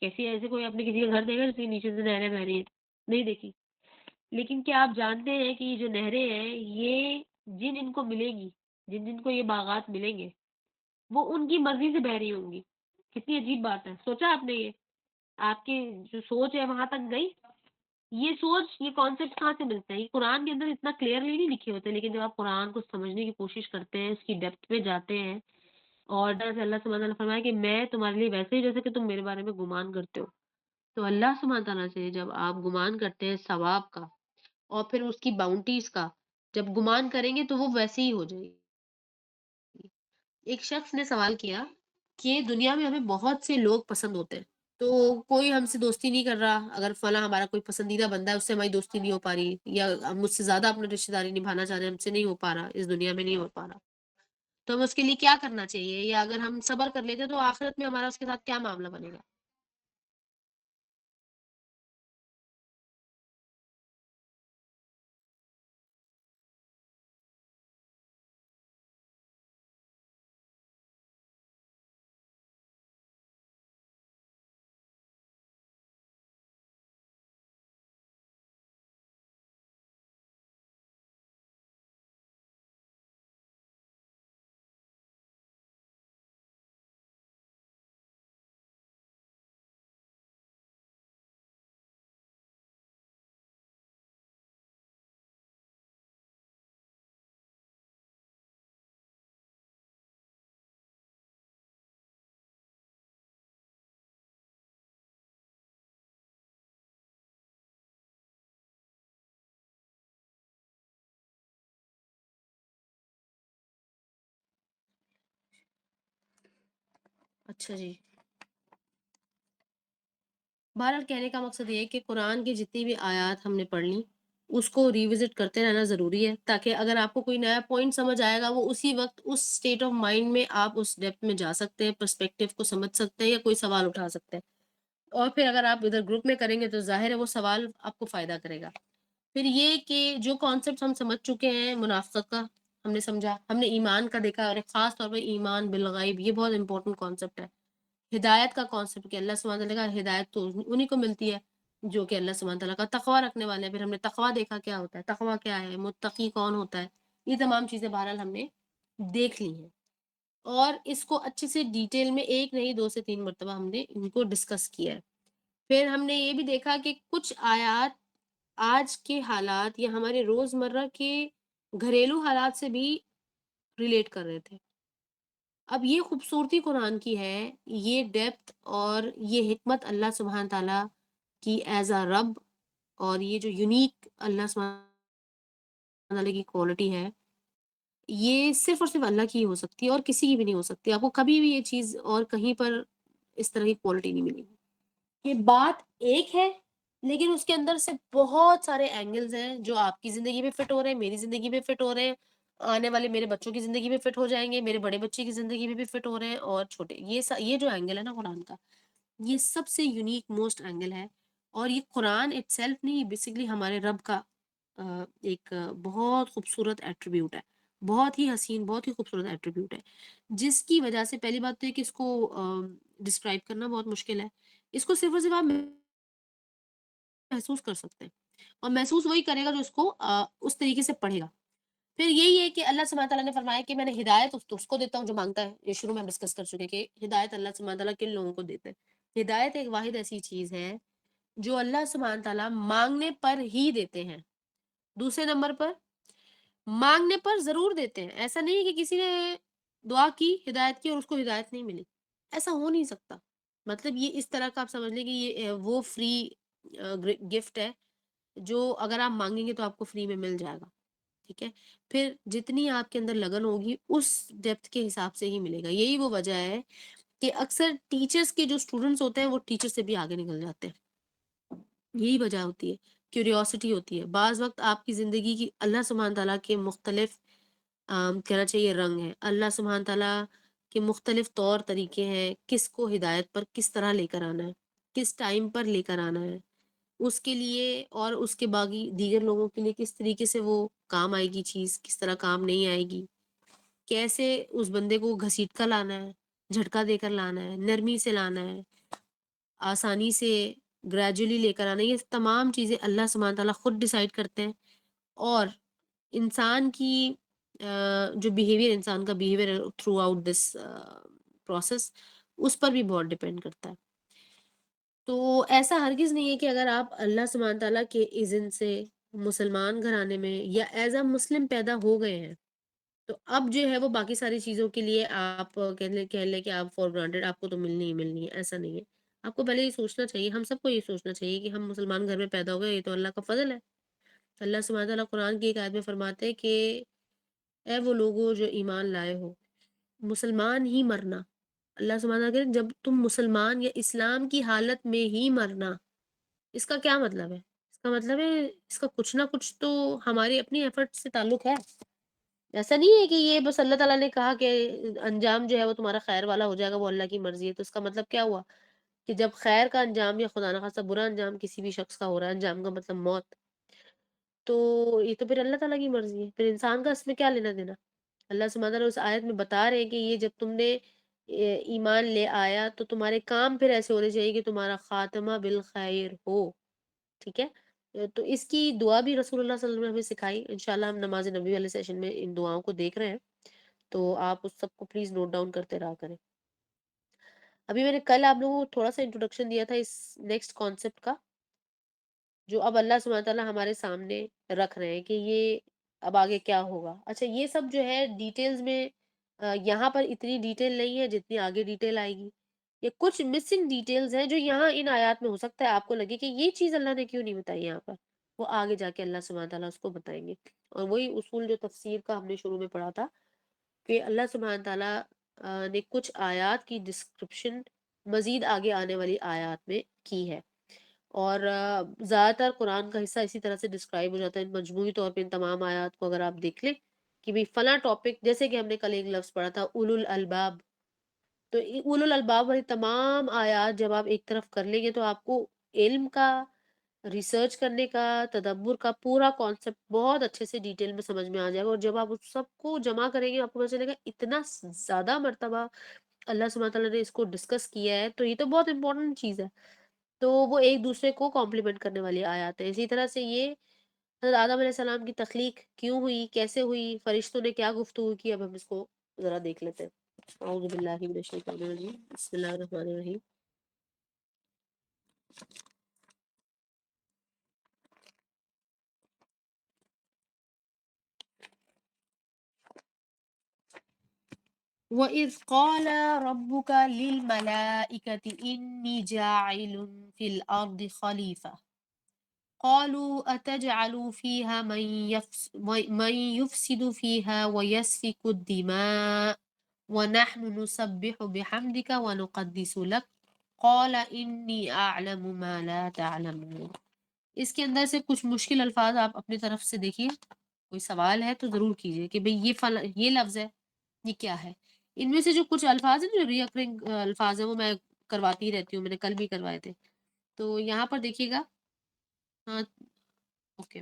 کیسی ایسے کوئی آپ نے کسی کا گھر دیکھا جس کے نیچے سے نہریں بہ رہی ہیں؟ نہیں دیکھی۔ لیکن کیا آپ جانتے ہیں کہ یہ جو نہریں ہیں، یہ جن ان کو ملیں گی، جن جن کو یہ باغات ملیں گے، وہ ان کی مرضی سے بہ رہی ہوں گی۔ کتنی عجیب بات ہے، سوچا آپ نے یہ؟ آپ کی جو سوچ ہے وہاں تک گئی؟ یہ سوچ، یہ کانسیپٹ کہاں سے ملتے ہیں؟ یہ قرآن کے اندر اتنا کلیئرلی نہیں لکھے ہوتے، لیکن جب آپ قرآن کو سمجھنے کی کوشش کرتے ہیں، اس کی ڈیپتھ میں جاتے ہیں، اور جیسے اللہ سبحانہ تعالیٰ نے فرمایا کہ میں تمہارے لیے ویسے ہی جیسے کہ تم میرے بارے میں گمان کرتے ہو، تو اللہ سبحانہ تعالیٰ سے جب آپ گمان کرتے ہیں ثواب کا اور پھر اس کی باؤنٹیز کا، جب گمان کریں گے تو وہ ویسے ہی ہو جائے گی۔ ایک شخص نے سوال کیا کہ دنیا میں ہمیں بہت سے لوگ پسند ہوتے ہیں، تو کوئی ہم سے دوستی نہیں کر رہا، اگر فلاں ہمارا کوئی پسندیدہ بندہ ہے اس سے ہماری دوستی نہیں ہو پا رہی، یا ہم مجھ سے زیادہ اپنا رشتہ داری نبھانا چاہ رہے ہیں، ہم سے نہیں ہو پا رہا، اس دنیا میں نہیں ہو پا رہا، تو ہم اس کے لیے کیا کرنا چاہیے؟ یا اگر ہم صبر کر لیتے تو آخرت میں ہمارا اس کے ساتھ کیا معاملہ بنے گا؟ اچھا جی، بہرحال کہنے کا مقصد یہ ہے کہ قرآن کی جتنی بھی آیات ہم نے پڑھ لیں، اس کو ریوزٹ کرتے رہنا ضروری ہے، تاکہ اگر آپ کو کوئی نیا پوائنٹ سمجھ آئے گا، وہ اسی وقت اس اسٹیٹ آف مائنڈ میں آپ اس ڈیپتھ میں جا سکتے ہیں، پرسپیکٹیو کو سمجھ سکتے ہیں یا کوئی سوال اٹھا سکتے ہیں، اور پھر اگر آپ ادھر گروپ میں کریں گے تو ظاہر ہے وہ سوال آپ کو فائدہ کرے گا۔ پھر یہ کہ جو کانسیپٹ ہم سمجھ چکے ہیں، منافقت کا ہم نے سمجھا، ہم نے ایمان کا دیکھا، اور خاص طور پہ ایمان بالغیب، یہ بہت امپورٹنٹ کانسیپٹ ہے۔ ہدایت کا کانسیپٹ کہ اللہ سبحانہ تعالیٰ کا ہدایت تو انہیں کو ملتی ہے جو کہ اللہ سبحانہ تعالیٰ کا تقوی رکھنے والے ہیں۔ پھر ہم نے تقوی دیکھا کیا ہوتا ہے، تقوی کیا ہے، متقی کون ہوتا ہے، یہ تمام چیزیں بہرحال ہم نے دیکھ لی ہیں، اور اس کو اچھے سے ڈیٹیل میں ایک نہیں 2 سے 3 مرتبہ ہم نے ان کو ڈسکس کیا ہے۔ پھر ہم نے یہ بھی دیکھا کہ کچھ آیات آج کے حالات یا ہمارے روزمرہ کے گھریلو حالات سے بھی ریلیٹ کر رہے تھے۔ اب یہ خوبصورتی قرآن کی ہے، یہ ڈیپتھ اور یہ حکمت اللہ سبحانہ تعالیٰ کی ایز اے رب، اور یہ جو یونیک اللہ سبحانہ تعالیٰ کی کوالٹی ہے، یہ صرف اور صرف اللہ کی ہی ہو سکتی ہے اور کسی کی بھی نہیں ہو سکتی۔ آپ کو کبھی بھی یہ چیز اور کہیں پر اس طرح کی کوالٹی نہیں ملے گی۔ یہ بات ایک ہے، لیکن اس کے اندر سے بہت سارے اینگلز ہیں جو آپ کی زندگی میں فٹ ہو رہے ہیں، میری زندگی میں فٹ ہو رہے ہیں، آنے والے میرے بچوں کی زندگی میں فٹ ہو جائیں گے، میرے بڑے بچے کی زندگی میں بھی فٹ ہو رہے ہیں، اور چھوٹے، یہ جو اینگل ہے نا قرآن کا، یہ سب سے یونیک موسٹ اینگل ہے، اور یہ قرآن اٹ سیلف نہیں، بیسکلی ہمارے رب کا ایک بہت خوبصورت ایٹریبیوٹ ہے، بہت ہی حسین، بہت ہی خوبصورت ایٹریبیوٹ ہے، جس کی وجہ سے پہلی بات تو ہے کہ اس کو ڈسکرائب کرنا بہت مشکل ہے۔ اس کو صرف اور صرف آپ محسوس کر سکتے ہیں، اور محسوس وہی کرے گا جو اس کو اس طریقے سے پڑھے گا۔ پھر یہی ہے کہ اللہ سبحانہ تعالیٰ نے فرمایا کہ میں نے ہدایت اس کو دیتا ہوں جو مانگتا ہے، یہ شروع میں ہم ڈسکس کر چکے کہ ہدایت اللہ سبحانہ تعالیٰ کن لوگوں کو دیتے ہیں۔ ہدایت ایک واحد ایسی چیز ہے جو اللہ سبحانہ تعالیٰ مانگنے پر ہی دیتے ہیں. دوسرے نمبر پر مانگنے پر ضرور دیتے ہیں. ایسا نہیں ہے کہ کسی نے دعا کی، ہدایت کی اور اس کو ہدایت نہیں ملی. ایسا ہو نہیں سکتا. مطلب یہ اس طرح کا آپ سمجھ لیں کہ یہ وہ فری گفٹ ہے جو اگر آپ مانگیں گے تو آپ کو فری میں مل جائے گا. ٹھیک ہے. پھر جتنی آپ کے اندر لگن ہوگی اس ڈیپتھ کے حساب سے ہی ملے گا. یہی وہ وجہ ہے کہ اکثر ٹیچرز کے جو اسٹوڈنٹس ہوتے ہیں وہ ٹیچر سے بھی آگے نکل جاتے ہیں. یہی وجہ ہوتی ہے. کیوریوسٹی ہوتی ہے. بعض وقت آپ کی زندگی کی اللہ سبحانہ تعالیٰ کے مختلف کہنا چاہیے رنگ ہیں. اللہ سبحانہ تعالیٰ کے مختلف طور طریقے ہیں کس کو ہدایت پر کس طرح لے کر آنا ہے، کس ٹائم پر لے کر آنا ہے، اس کے لیے اور اس کے باقی دیگر لوگوں کے لیے کس طریقے سے وہ کام آئے گی چیز، کس طرح کام نہیں آئے گی، کیسے اس بندے کو گھسیٹ کر لانا ہے، جھٹکا دے کر لانا ہے، نرمی سے لانا ہے، آسانی سے گریجولی لے کر آنا ہے. یہ تمام چیزیں اللہ سبحانہ تعالیٰ خود ڈیسائیڈ کرتے ہیں. اور انسان کی جو بیہیویئر انسان کا بیہیویئر تھرو آؤٹ دس پروسیس اس پر بھی بہت ڈپینڈ کرتا ہے. تو ایسا ہرگز نہیں ہے کہ اگر آپ اللہ سبحانہ تعالیٰ کے اذن سے مسلمان گھرانے میں یا ایز اے مسلم پیدا ہو گئے ہیں تو اب جو ہے وہ باقی ساری چیزوں کے لیے آپ کہہ لیں کہ آپ فار گرانٹیڈ آپ کو تو ملنی ہی ملنی ہے. ایسا نہیں ہے. آپ کو پہلے یہ سوچنا چاہیے، ہم سب کو یہ سوچنا چاہیے کہ ہم مسلمان گھر میں پیدا ہو گئے، یہ تو اللہ کا فضل ہے. اللہ سبحانہ تعالیٰ قرآن کی ایک آیت میں فرماتے ہیں کہ اے وہ لوگوں جو ایمان لائے ہو، مسلمان ہی مرنا. اللہ سبحانہ تعالیٰ کہتے ہیں جب تم مسلمان یا اسلام کی حالت میں ہی مرنا. اس کا کیا مطلب ہے؟ اس کا مطلب ہے اس کا کچھ نہ کچھ تو ہماری اپنی ایفرٹ سے تعلق ہے. ایسا نہیں ہے کہ یہ بس اللہ تعالیٰ نے کہا کہ انجام جو ہے وہ تمہارا خیر والا ہو جائے گا، وہ اللہ کی مرضی ہے. تو اس کا مطلب کیا ہوا کہ جب خیر کا انجام یا خدا نخواستہ برا انجام کسی بھی شخص کا ہو رہا ہے، انجام کا مطلب موت، تو یہ تو پھر اللہ تعالیٰ کی مرضی ہے. پھر انسان کا اس میں کیا لینا دینا؟ اللہ سبحانہ تعالیٰ اس آیت میں بتا رہے ہیں کہ یہ جب تم نے ایمان لے آیا تو تمہارے کام پھر ایسے ہونے چاہیے کہ تمہارا خاتمہ بالخیر ہو. ٹھیک ہے. تو اس کی دعا بھی رسول اللہ صلی اللہ علیہ وسلم نے ہمیں سکھائی. انشاءاللہ ہم نماز نبی والے سیشن میں ان دعاؤں کو دیکھ رہے ہیں، تو آپ اس سب کو پلیز نوٹ ڈاؤن کرتے رہا کریں. ابھی میں نے کل آپ لوگوں کو تھوڑا سا انٹروڈکشن دیا تھا اس نیکسٹ کانسیپٹ کا جو اب اللہ سبحانہ تعالیٰ ہمارے سامنے رکھ رہے ہیں کہ یہ اب آگے کیا ہوگا. اچھا یہ سب جو ہے ڈیٹیلز میں یہاں پر اتنی ڈیٹیل نہیں ہے جتنی آگے ڈیٹیل آئے گی. یہ کچھ مسنگ ڈیٹیلز ہیں جو یہاں ان آیات میں ہو سکتا ہے آپ کو لگے کہ یہ چیز اللہ نے کیوں نہیں بتائی یہاں پر، وہ آگے جا کے اللہ سبحانہ تعالیٰ اس کو بتائیں گے. اور وہی اصول جو تفسیر کا ہم نے شروع میں پڑھا تھا کہ اللہ سبحانہ تعالیٰ نے کچھ آیات کی ڈسکرپشن مزید آگے آنے والی آیات میں کی ہے. اور زیادہ تر قرآن کا حصہ اسی طرح سے ڈسکرائب ہو جاتا ہے مجموعی طور پہ ان تمام آیات کو اگر آپ دیکھ لیں کہ بھی فلاں ٹاپک، جیسے کہ ہم نے کل ایک لفظ پڑھا تھا اولو الالباب، تو اولو الالباب والی تمام آیات جب آپ ایک طرف کر لیں گے تو آپ کو علم کا، ریسرچ کرنے کا، تدبر کا پورا کانسیپٹ بہت اچھے سے ڈیٹیل میں سمجھ میں آ جائے گا. اور جب آپ اس سب کو جمع کریں گے آپ کو پتہ چلے گا اتنا زیادہ مرتبہ اللہ سبحانہ تعالیٰ نے اس کو ڈسکس کیا ہے، تو یہ تو بہت امپورٹنٹ چیز ہے. تو وہ ایک دوسرے کو کمپلیمنٹ کرنے والی آیات ہیں. اسی طرح سے یہ حضرت آدم علیہ السلام کی تخلیق کیوں ہوئی، کیسے ہوئی، فرشتوں نے کیا گفتگو کی، اب ہم اس کو ذرا دیکھ لیتے ہیں. اعوذ باللہ من الشیطان الرجیم، بسم اللہ الرحمن الرحیم. وَإِذْ قَالَ رَبُّكَ لِلْمَلَائِكَةِ إِنِّي جَاعِلٌ فِي الْأَرْضِ خَلِيفَةً قالوا أتجعل فيها من يفسد فيها ويسفك الدماء ونحن نسبح بحمدك ونقدس لك قال إني أعلم ما لا تعلمون. اس کے اندر سے کچھ مشکل الفاظ آپ اپنی طرف سے دیکھیے، کوئی سوال ہے تو ضرور کیجیے کہ بھئی یہ لفظ ہے، یہ کیا ہے. ان میں سے جو کچھ الفاظ ہیں جو ریکرنگ الفاظ ہیں وہ میں کرواتی رہتی ہوں، میں نے کل بھی کروائے تھے. تو یہاں پر دیکھیے گا. ہاں اوکے.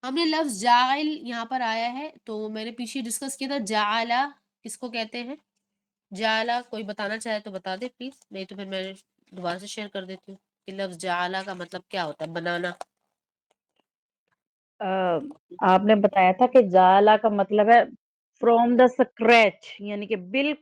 ہم نے لفظ جاعل یہاں پر آیا ہے تو میں نے پیچھے ڈسکس کیا تھا جعلا کس کو کہتے ہیں. جعلا کوئی بتانا چاہے تو بتا دے پلیز، نہیں تو پھر میں دوبارہ سے شیئر کر دیتی ہوں کہ لفظ جعلا کا مطلب کیا ہوتا ہے، بنانا. آپ نے بتایا تھا کہ جالا کا مطلب ہے فروم دا اسکریچ، یعنی کہ بالکل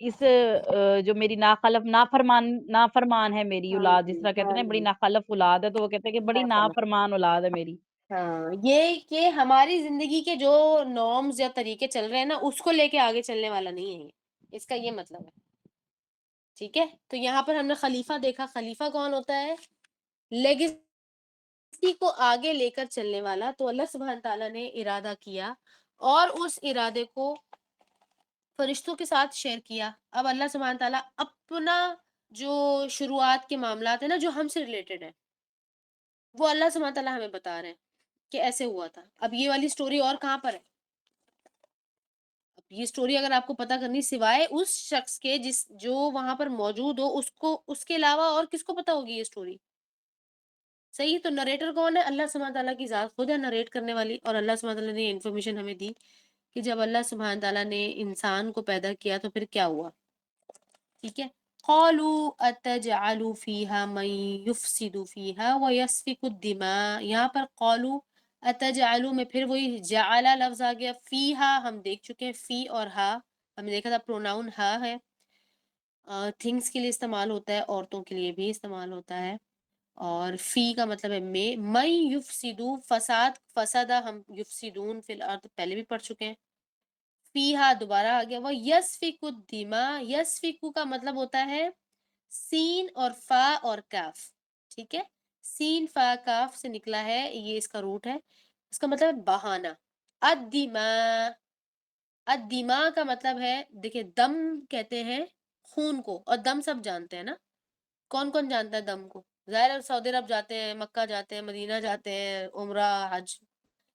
اس جو میری نافرمان ہے میری ہاں اولاد، جس جی، طرح کہتے ہاں ہیں نا بڑی جی، ناخلف اولاد ہے، تو وہ کہتے ہیں کہ بڑی اللہ سمجھ نافرمان اولاد ہے میری۔ ہاں، یہ ہماری زندگی کے جو نارمز یا طریقے چل رہے ہیں نا، اس کو لے کے آگے چلنے والا نہیں ہے یہ، اس کا یہ مطلب ہے، ٹھیک ہے؟ تو یہاں پر ہم نے خلیفہ دیکھا، خلیفہ کون ہوتا ہے؟ لیگیسی کو آگے لے کر چلنے والا۔ تو اللہ سبحانہ تعالیٰ نے ارادہ کیا اور اس ارادے کو فرشتوں کے ساتھ شیئر کیا۔ اب اللہ سبحانہ تعالیٰ اپنا جو شروعات کے معاملات ہیں نا، جو ہم سے ریلیٹڈ ہیں، وہ اللہ سبحانہ تعالیٰ ہمیں بتا رہے ہیں کہ ایسے ہوا تھا۔ اب یہ والی سٹوری اور کہاں پر ہے؟ اب یہ سٹوری اگر آپ کو پتہ کرنی، سوائے اس شخص کے جو وہاں پر موجود ہو، اس کے علاوہ اور کس کو پتہ ہوگی یہ سٹوری؟ صحیح، تو نریٹر کون ہے؟ اللہ سبحانہ تعالیٰ کی ذات خود ہے نریٹ کرنے والی، اور اللہ سبحانہ تعالیٰ نے یہ انفارمیشن ہمیں دی کہ جب اللہ سبحانہ تعالیٰ نے انسان کو پیدا کیا تو پھر کیا ہوا، ٹھیک ہے؟ قالوا اتجعل فيها من يفسد فيها ويسفك الدماء، یہاں پر قالوا اتجعل میں پھر وہی جعل لفظ آ گیا، فيها ہم دیکھ چکے ہیں، فی اور ہا ہم نے دیکھا تھا، پروناؤن ہا ہے، تھنگس کے لیے استعمال ہوتا ہے، عورتوں کے لیے بھی استعمال ہوتا ہے، اور فی کا مطلب ہے میں یفسدو، فساد، فسدہ ہم یفسدون فی الارض پہلے بھی پڑھ چکے ہیں، فیہا دوبارہ آ گیا، وہ یسفک الدماء، یسفکو کا مطلب ہوتا ہے سین اور فا اور کاف، ٹھیک ہے؟ سین فا کاف سے نکلا ہے، یہ اس کا روٹ ہے، اس کا مطلب ہے بہانا۔ الدماء، الدماء کا مطلب ہے، دیکھیں دم کہتے ہیں خون کو، اور دم سب جانتے ہیں نا، کون کون جانتا ہے دم کو؟ ظاہر ہے سعودی عرب جاتے ہیں، مکہ جاتے ہیں، مدینہ جاتے ہیں، عمرہ، حج،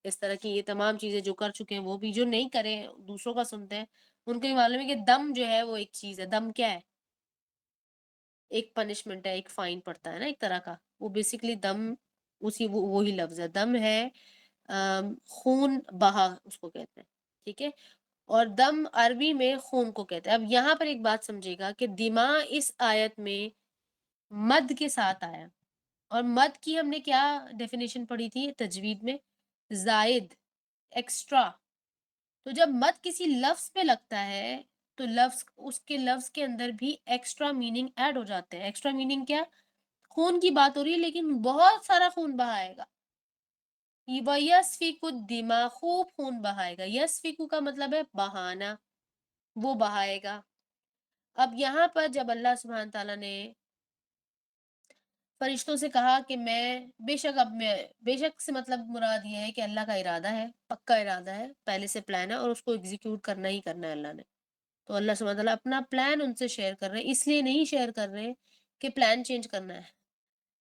اس طرح کی یہ تمام چیزیں جو کر چکے ہیں، وہ بھی جو نہیں کرے دوسروں کا سنتے ہیں، ان کو یہ معلوم ہے کہ دم جو ہے وہ ایک چیز ہے۔ دم کیا ہے؟ ایک پنشمنٹ ہے، ایک فائن پڑتا ہے نا ایک طرح کا، وہ بیسیکلی دم وہی لفظ ہے، دم ہے خون بہا اس کو کہتے ہیں، ٹھیک ہے؟ اور دم عربی میں خون کو کہتے ہیں۔ اب یہاں پر ایک بات سمجھے گا کہ دماء اس آیت میں مد کے ساتھ آیا، اور مد کی ہم نے کیا ڈیفینیشن پڑھی تھی تجوید میں؟ زائد، ایکسٹرا۔ تو جب مد کسی لفظ پہ لگتا ہے تو اس کے لفظ کے اندر بھی ایکسٹرا میننگ ایڈ ہو جاتے ہیں۔ ایکسٹرا میننگ کیا؟ خون کی بات ہو رہی ہے لیکن بہت سارا خون بہائے گا، یسفک الدماء، خوب خون بہائے گا، یسفکو کا مطلب ہے بہانا، وہ بہائے گا۔ اب یہاں پر جب اللہ سبحانہ تعالیٰ نے فرشتوں سے کہا کہ بے شک سے مطلب مراد یہ ہے کہ اللہ کا ارادہ ہے، پکا ارادہ ہے، پہلے سے پلان ہے، اور اس کو ایگزیکیوٹ کرنا ہی کرنا ہے اللہ نے۔ تو اللہ سبحانہ تعالیٰ اپنا پلان ان سے شیئر کر رہے ہیں، اس لیے نہیں شیئر کر رہے کہ پلان چینج کرنا ہے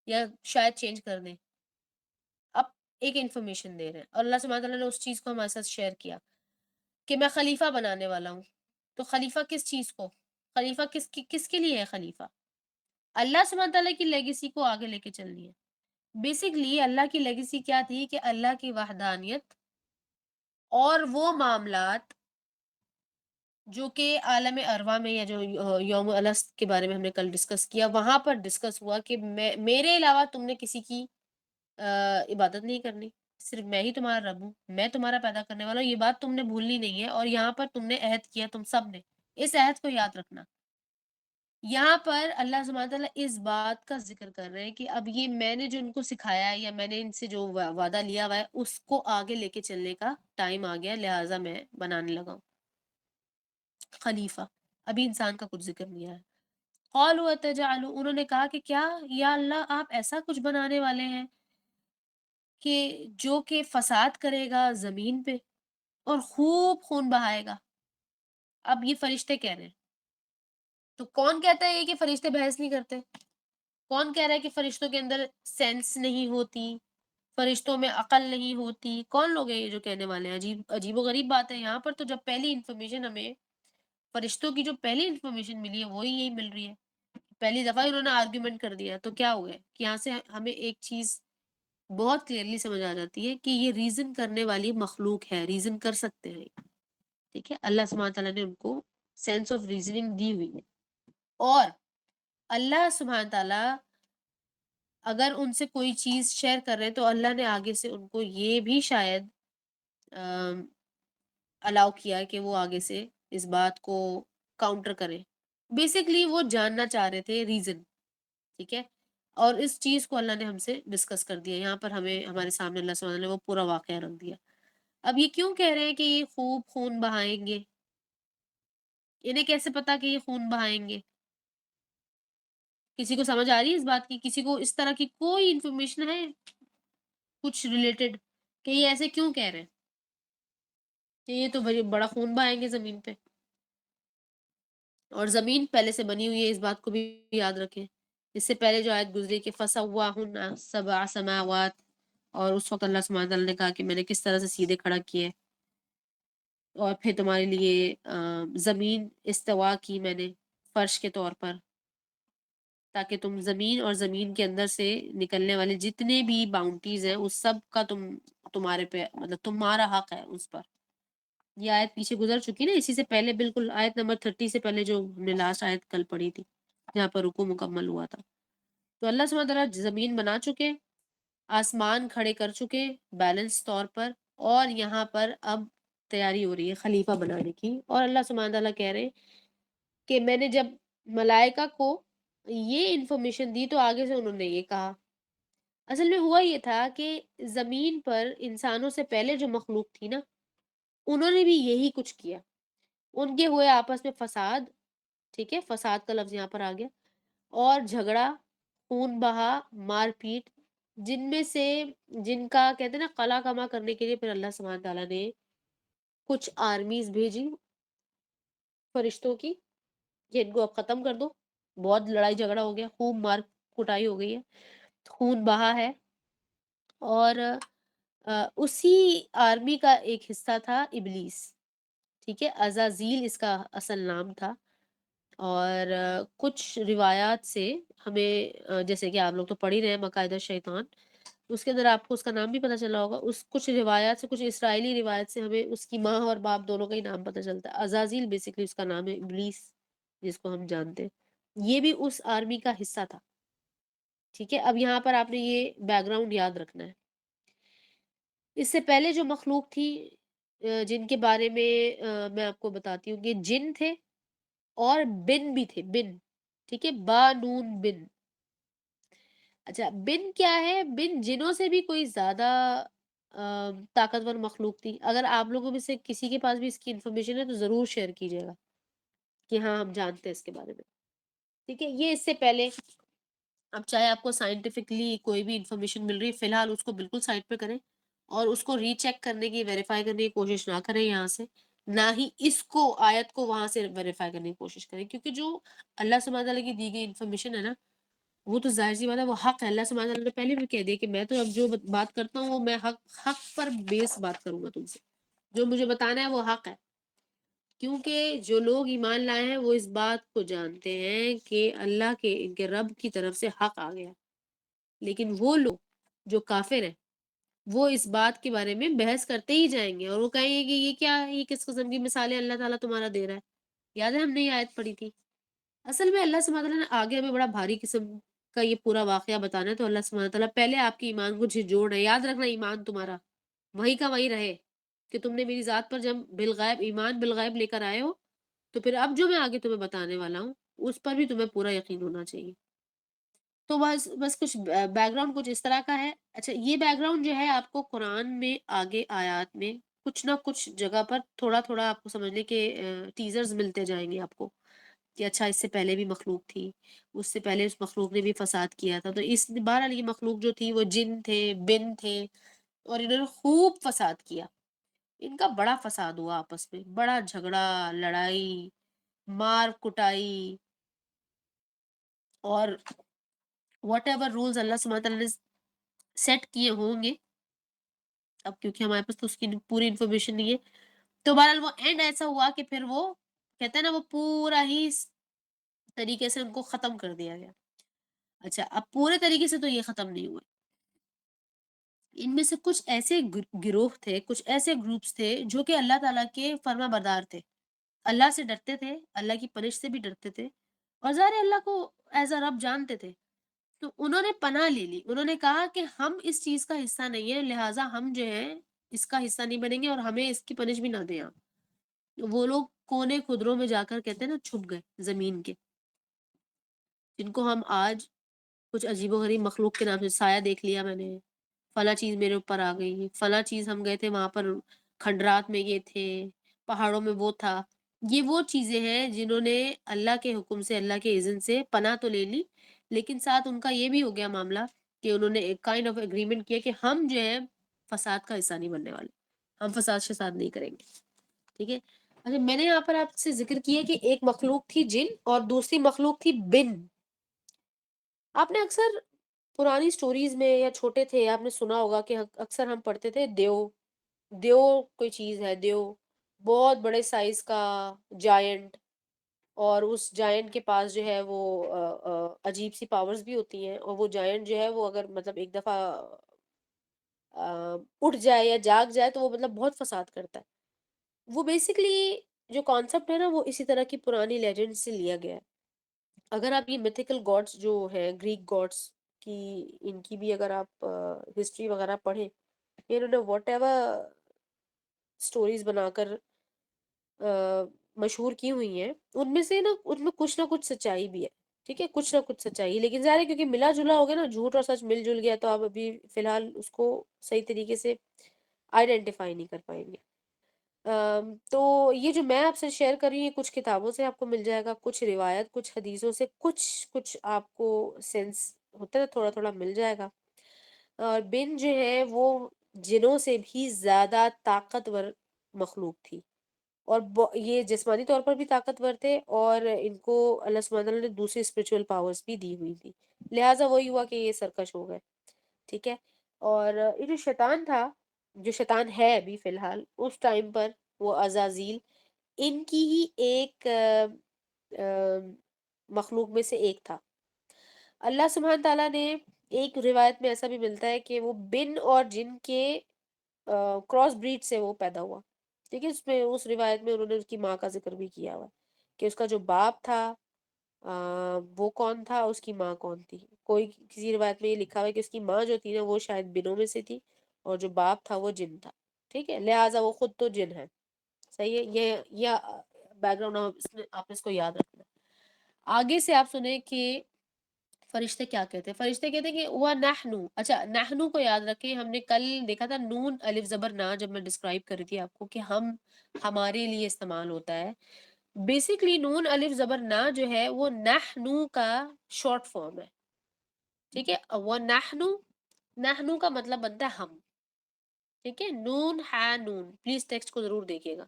یا شاید چینج کر دیں، اب ایک انفارمیشن دے رہے ہیں، اور اللہ سبحانہ تعالیٰ نے اس چیز کو ہمارے ساتھ شیئر کیا کہ میں خلیفہ بنانے والا ہوں۔ تو خلیفہ کس چیز کو؟ خلیفہ کس کے لیے ہے خلیفہ؟ اللہ سبحانہ تعالیٰ کی لیگیسی کو آگے لے کے چلنی ہے۔ بیسکلی اللہ کی لیگیسی کیا تھی کہ اللہ کی وحدانیت اور وہ معاملات جو کہ عالم ارواح میں، یا جو یوم الست کے بارے میں ہم نے کل ڈسکس کیا، وہاں پر ڈسکس ہوا کہ میرے علاوہ تم نے کسی کی عبادت نہیں کرنی، صرف میں ہی تمہارا رب ہوں، میں تمہارا پیدا کرنے والا ہوں، یہ بات تم نے بھولنی نہیں ہے، اور یہاں پر تم نے عہد کیا، تم سب نے اس عہد کو یاد رکھنا۔ یہاں پر اللہ سبحانہ تعالیٰ اس بات کا ذکر کر رہے ہیں کہ اب یہ میں نے جو ان کو سکھایا ہے، یا میں نے ان سے جو وعدہ لیا ہوا ہے، اس کو آگے لے کے چلنے کا ٹائم آ گیا، لہٰذا میں بنانے لگا ہوں خلیفہ۔ ابھی انسان کا کچھ ذکر نہیں ہے۔ قالوا اتجعل، انہوں نے کہا کہ کیا یا اللہ آپ ایسا کچھ بنانے والے ہیں کہ جو کہ فساد کرے گا زمین پہ اور خوب خون بہائے گا؟ اب یہ فرشتے کہہ رہے ہیں، تو کون کہتا ہے یہ کہ فرشتے بحث نہیں کرتے؟ کون کہہ رہا ہے کہ فرشتوں کے اندر سینس نہیں ہوتی، فرشتوں میں عقل نہیں ہوتی؟ کون لوگ ہیں یہ جو کہنے والے ہیں؟ عجیب و غریب بات ہے۔ یہاں پر تو جب پہلی انفارمیشن ہمیں فرشتوں کی جو پہلی انفارمیشن ملی ہے وہی یہی مل رہی ہے، پہلی دفعہ انہوں نے آرگیومنٹ کر دیا، تو کیا ہو گیا کہ یہاں سے ہمیں ایک چیز بہت کلیئرلی سمجھ آ جاتی ہے کہ یہ ریزن کرنے والی مخلوق ہے، ریزن کر سکتے ہیں، ٹھیک ہے؟ اللہ سبحانہ تعالیٰ نے ان کو سینس آف ریزننگ دی ہوئی ہے، اور اللہ سبحانہ تعالیٰ اگر ان سے کوئی چیز شیئر کر رہے ہیں تو اللہ نے آگے سے ان کو یہ بھی شاید الاؤ کیا کہ وہ آگے سے اس بات کو کاؤنٹر کریں، بیسکلی وہ جاننا چاہ رہے تھے ریزن، ٹھیک ہے، اور اس چیز کو اللہ نے ہم سے ڈسکس کر دیا، یہاں پر ہمیں ہمارے سامنے اللہ سبحانہ نے وہ پورا واقعہ رکھ دیا۔ اب یہ کیوں کہہ رہے ہیں کہ یہ خوب خون بہائیں گے؟ انہیں کیسے پتا کہ یہ خون بہائیں گے؟ کسی کو سمجھ آ رہی ہے اس بات کی؟ کسی کو اس طرح کی کوئی انفارمیشن ہے کچھ ریلیٹڈ کہ یہ ایسے کیوں کہہ رہے ہیں کہ یہ تو بڑا خون بہائیں گے زمین پہ؟ اور زمین پہلے سے بنی ہوئی ہے، اس بات کو بھی یاد رکھیں۔ اس سے پہلے جو آیت گزری کہ فَسَوَّاهُنَّ سَبْعَ سَمَاوَاتٍ، اور اس وقت اللہ سبحانہ تعالیٰ نے کہا کہ میں نے کس طرح سے سیدھے کھڑا کیے، اور پھر تمہارے لیے زمین استوا کی میں نے فرش کے طور پر، تاکہ تم زمین اور زمین کے اندر سے نکلنے والے جتنے بھی باؤنڈریز ہیں اس سب کا تمہارے پہ مطلب تمہارا حق ہے اس پر۔ یہ آیت پیچھے گزر چکی نا، اسی سے پہلے بالکل آیت نمبر 30 سے پہلے جو ہم نے لاسٹ آیت کل پڑھی تھی جہاں پر رکوع مکمل ہوا تھا۔ تو اللہ سبحانہ تعالیٰ زمین بنا چکے، آسمان کھڑے کر چکے بیلنس طور پر، اور یہاں پر اب تیاری ہو رہی ہے خلیفہ بنانے کی۔ اور اللہ سبحانہ تعالیٰ کہہ رہے ہیں کہ میں نے جب ملائکہ کو یہ انفارمیشن دی تو آگے سے انہوں نے یہ کہا۔ اصل میں ہوا یہ تھا کہ زمین پر انسانوں سے پہلے جو مخلوق تھی نا، انہوں نے بھی یہی کچھ کیا، ان کے ہوئے آپس میں فساد، ٹھیک ہے، فساد کا لفظ یہاں پر آ گیا، اور جھگڑا، خون بہا، مار پیٹ، جن میں سے جن کا کہتے ہیں نا قلع کما کرنے کے لیے پھر اللہ سبحانہ تعالیٰ نے کچھ آرمیز بھیجی فرشتوں کی کہ ان کو اب ختم کر دو۔ بہت لڑائی جھگڑا ہو گیا، خوب مار کٹائی ہو گئی ہے، خون بہا ہے، اور اسی آرمی کا ایک حصہ تھا ابلیس، ٹھیک ہے، عزازیل اس کا اصل نام تھا۔ اور کچھ روایات سے ہمیں جیسے کہ آپ لوگ تو پڑھ ہی رہے ہیں مقاعد الشیطان، اس کے اندر آپ کو اس کا نام بھی پتہ چلا ہوگا، اس کچھ روایات سے، کچھ اسرائیلی روایت سے ہمیں اس کی ماں اور باپ دونوں کا ہی نام پتہ چلتا ہے۔ عزازیل بیسکلی اس کا نام ہے، ابلیس جس کو ہم جانتے ہیں، یہ بھی اس آرمی کا حصہ تھا، ٹھیک ہے۔ اب یہاں پر آپ نے یہ بیک گراؤنڈ یاد رکھنا ہے۔ اس سے پہلے جو مخلوق تھی جن کے بارے میں میں آپ کو بتاتی ہوں کہ جن تھے اور بن بھی تھے، بن، ٹھیک ہے، با نون بن۔ اچھا، بن کیا ہے؟ بن جنوں سے بھی کوئی زیادہ طاقتور مخلوق تھی۔ اگر آپ لوگوں میں سے کسی کے پاس بھی اس کی انفارمیشن ہے تو ضرور شیئر کیجیے گا کہ ہاں ہم جانتے ہیں اس کے بارے میں، ٹھیک ہے۔ یہ اس سے پہلے، اب چاہے آپ کو سائنٹیفکلی کوئی بھی انفارمیشن مل رہی ہے، فی الحال اس کو بالکل سائڈ پہ کریں، اور اس کو ری چیک کرنے کی، ویریفائی کرنے کی کوشش نہ کریں یہاں سے، نہ ہی اس کو آیت کو وہاں سے ویریفائی کرنے کی کوشش کریں، کیونکہ جو اللہ سبحانہ تعالیٰ کی دی گئی انفارمیشن ہے نا، وہ تو ظاہر سی بات ہے وہ حق ہے۔ اللہ سبحانہ تعالیٰ نے پہلے بھی کہہ دیا کہ میں تو اب جو بات کرتا ہوں وہ میں حق پر بیس بات کروں گا تم سے، جو مجھے بتانا ہے وہ حق ہے، کیونکہ جو لوگ ایمان لائے ہیں وہ اس بات کو جانتے ہیں کہ اللہ کے، ان کے رب کی طرف سے حق آ گیا، لیکن وہ لوگ جو کافر ہیں وہ اس بات کے بارے میں بحث کرتے ہی جائیں گے، اور وہ کہیں گے کہ یہ کیا ہے، یہ کس قسم کی مثالیں اللہ تعالیٰ تمہارا دے رہا ہے۔ یاد ہے ہم نے یہ آیت پڑھی تھی؟ اصل میں اللہ سبحانہ تعالیٰ نے آگے ہمیں بڑا بھاری قسم کا یہ پورا واقعہ بتانا ہے، تو اللہ سبحانہ تعالیٰ پہلے آپ کے ایمان کو جھنجھوڑ ہے۔ یاد رکھنا ایمان تمہارا وہی کا وہی رہے، کہ تم نے میری ذات پر جب بالغیب ایمان بالغیب لے کر آئے ہو، تو پھر اب جو میں آگے تمہیں بتانے والا ہوں اس پر بھی تمہیں پورا یقین ہونا چاہیے۔ تو بس کچھ بیک گراؤنڈ کچھ اس طرح کا ہے۔ اچھا، یہ بیک گراؤنڈ جو ہے آپ کو قرآن میں آگے آیات میں کچھ نہ کچھ جگہ پر تھوڑا تھوڑا آپ کو سمجھنے کے ٹیزرز ملتے جائیں گے آپ کو، کہ اچھا اس سے پہلے بھی مخلوق تھی، اس سے پہلے اس مخلوق نے بھی فساد کیا تھا، تو اس بہرحال یہ مخلوق جو تھی وہ جن تھے، بن تھے، اور انہوں نے خوب فساد کیا، ان کا بڑا فساد ہوا، آپس میں بڑا جھگڑا، لڑائی، مار کٹائی، اور واٹ ایور رولز اللہ سبحانہ تعالیٰ نے سیٹ کیے ہوں گے، اب کیونکہ ہمارے پاس تو اس کی پوری انفارمیشن نہیں ہے، تو بہرحال وہ اینڈ ایسا ہوا کہ پھر وہ کہتے ہیں نا وہ پورا ہی طریقے سے ان کو ختم کر دیا گیا۔ اچھا، اب پورے طریقے سے تو یہ ختم نہیں ہوئے، ان میں سے کچھ ایسے گروہ تھے، کچھ ایسے گروپس تھے جو کہ اللہ تعالیٰ کے فرما بردار تھے، اللہ سے ڈرتے تھے، اللہ کی پنش سے بھی ڈرتے تھے، اور ظاہر ہے اللہ کو ایز اے رب جانتے تھے، تو انہوں نے پناہ لے لی، انہوں نے کہا کہ ہم اس چیز کا حصہ نہیں ہے، لہٰذا ہم جو ہے اس کا حصہ نہیں بنیں گے، اور ہمیں اس کی پنش بھی نہ دیں آپ۔ وہ لوگ کونے خدروں میں جا کر کہتے ہیں نا چھپ گئے زمین کے، جن کو ہم آج کچھ عجیب و غریب مخلوق کے نام سے سایہ دیکھ لیا میں نے، فلاں چیز میرے اوپر آ گئی، فلاں چیز ہم گئے تھے وہاں پر کھنڈرات میں یہ تھے، پہاڑوں میں وہ تھا۔ یہ وہ چیزیں ہیں جنہوں نے اللہ کے حکم سے، اللہ کے اذن سے پناہ تو لے لی، لیکن ساتھ ان کا یہ بھی ہو گیا معاملہ کہ انہوں نے ایک کائنڈ آف اگریمنٹ کیا کہ ہم جو ہے فساد کا حصہ نہیں بننے والے، ہم فساد شساد نہیں کریں گے، ٹھیک ہے۔ اچھا، میں نے یہاں پر آپ سے ذکر کیا کہ ایک مخلوق تھی جن اور دوسری مخلوق تھی بن۔ آپ نے اکثر پرانی سٹوریز میں یا چھوٹے تھے آپ نے سنا ہوگا کہ اکثر ہم پڑھتے تھے دیو، دیو کوئی چیز ہے، دیو بہت بڑے سائز کا جائنٹ، اور اس جائنٹ کے پاس جو ہے وہ عجیب سی پاورز بھی ہوتی ہیں، اور وہ جائنٹ جو ہے وہ اگر مطلب ایک دفعہ اٹھ جائے یا جاگ جائے تو وہ مطلب بہت فساد کرتا ہے۔ وہ بیسکلی جو کانسیپٹ ہے نا وہ اسی طرح کی پرانی لیجنڈ سے لیا گیا ہے۔ اگر آپ یہ میتھیکل گاڈس جو ہیں گریک گاڈس کی، ان کی بھی اگر آپ ہسٹری وغیرہ پڑھیں، انہوں نے واٹ ایور اسٹوریز بنا کر مشہور کی ہوئی ہیں، ان میں سے نا ان میں کچھ نہ کچھ سچائی بھی ہے، ٹھیک ہے، کچھ نہ کچھ سچائی، لیکن ظاہر ہے کیونکہ ملا جلا ہو گیا نا، جھوٹ اور سچ مل جل گیا، تو آپ ابھی فی الحال اس کو صحیح طریقے سے آئیڈینٹیفائی نہیں کر پائیں گے۔ تو یہ جو میں آپ سے شیئر کر رہی ہوں، کچھ کتابوں سے آپ کو مل جائے گا، کچھ روایت، کچھ حدیثوں سے، کچھ آپ کو سینس ہوتا ہے تھوڑا تھوڑا مل جائے گا۔ اور بن جو ہے وہ جنوں سے بھی زیادہ طاقتور مخلوق تھی، اور یہ جسمانی طور پر بھی طاقتور تھے، اور ان کو اللہ سبحانہ وتعالیٰ نے دوسری اسپرچول پاورز بھی دی ہوئی تھی، لہٰذا وہی ہوا کہ یہ سرکش ہو گئے، ٹھیک ہے۔ اور یہ جو شیطان تھا، جو شیطان ہے ابھی فی الحال، اس ٹائم پر وہ عزازیل ان کی ہی ایک مخلوق میں سے ایک تھا۔ اللہ سبحانہ تعالیٰ نے ایک روایت میں ایسا بھی ملتا ہے کہ وہ بن اور جن کے کراس بریڈ سے وہ پیدا ہوا، ٹھیک ہے۔ اس میں اس روایت میں انہوں نے اس کی ماں کا ذکر بھی کیا ہوا ہے کہ اس کا جو باپ تھا وہ کون تھا، اس کی ماں کون تھی۔ کوئی کسی روایت میں یہ لکھا ہوا ہے کہ اس کی ماں جو تھی نا وہ شاید بنوں میں سے تھی، اور جو باپ تھا وہ جن تھا، ٹھیک ہے، لہٰذا وہ خود تو جن ہے، صحیح ہے۔ یہ بیک گراؤنڈ آپ نے اس کو یاد رکھنا ہے۔ آگے سے آپ سنیں کہ فرشتے کیا کہتے ہیں۔ فرشتے کہتے ہیں کہ وَنَحْنُ، اچھا نحنو کو یاد رکھیں، ہم نے کل دیکھا تھا نون الف زبر نا، جب میں ڈسکرائب کر رہی تھی آپ کو کہ ہم ہمارے لیے استعمال ہوتا ہے، بیسکلی نون الف زبر نا جو ہے وہ نحنو کا شارٹ فارم ہے، ٹھیک ہے۔ وَنَحْنُ، نحنو کا مطلب بنتا ہے ہم، ٹھیک ہے، نون ہا نون، پلیز ٹیکسٹ کو ضرور دیکھیے گا۔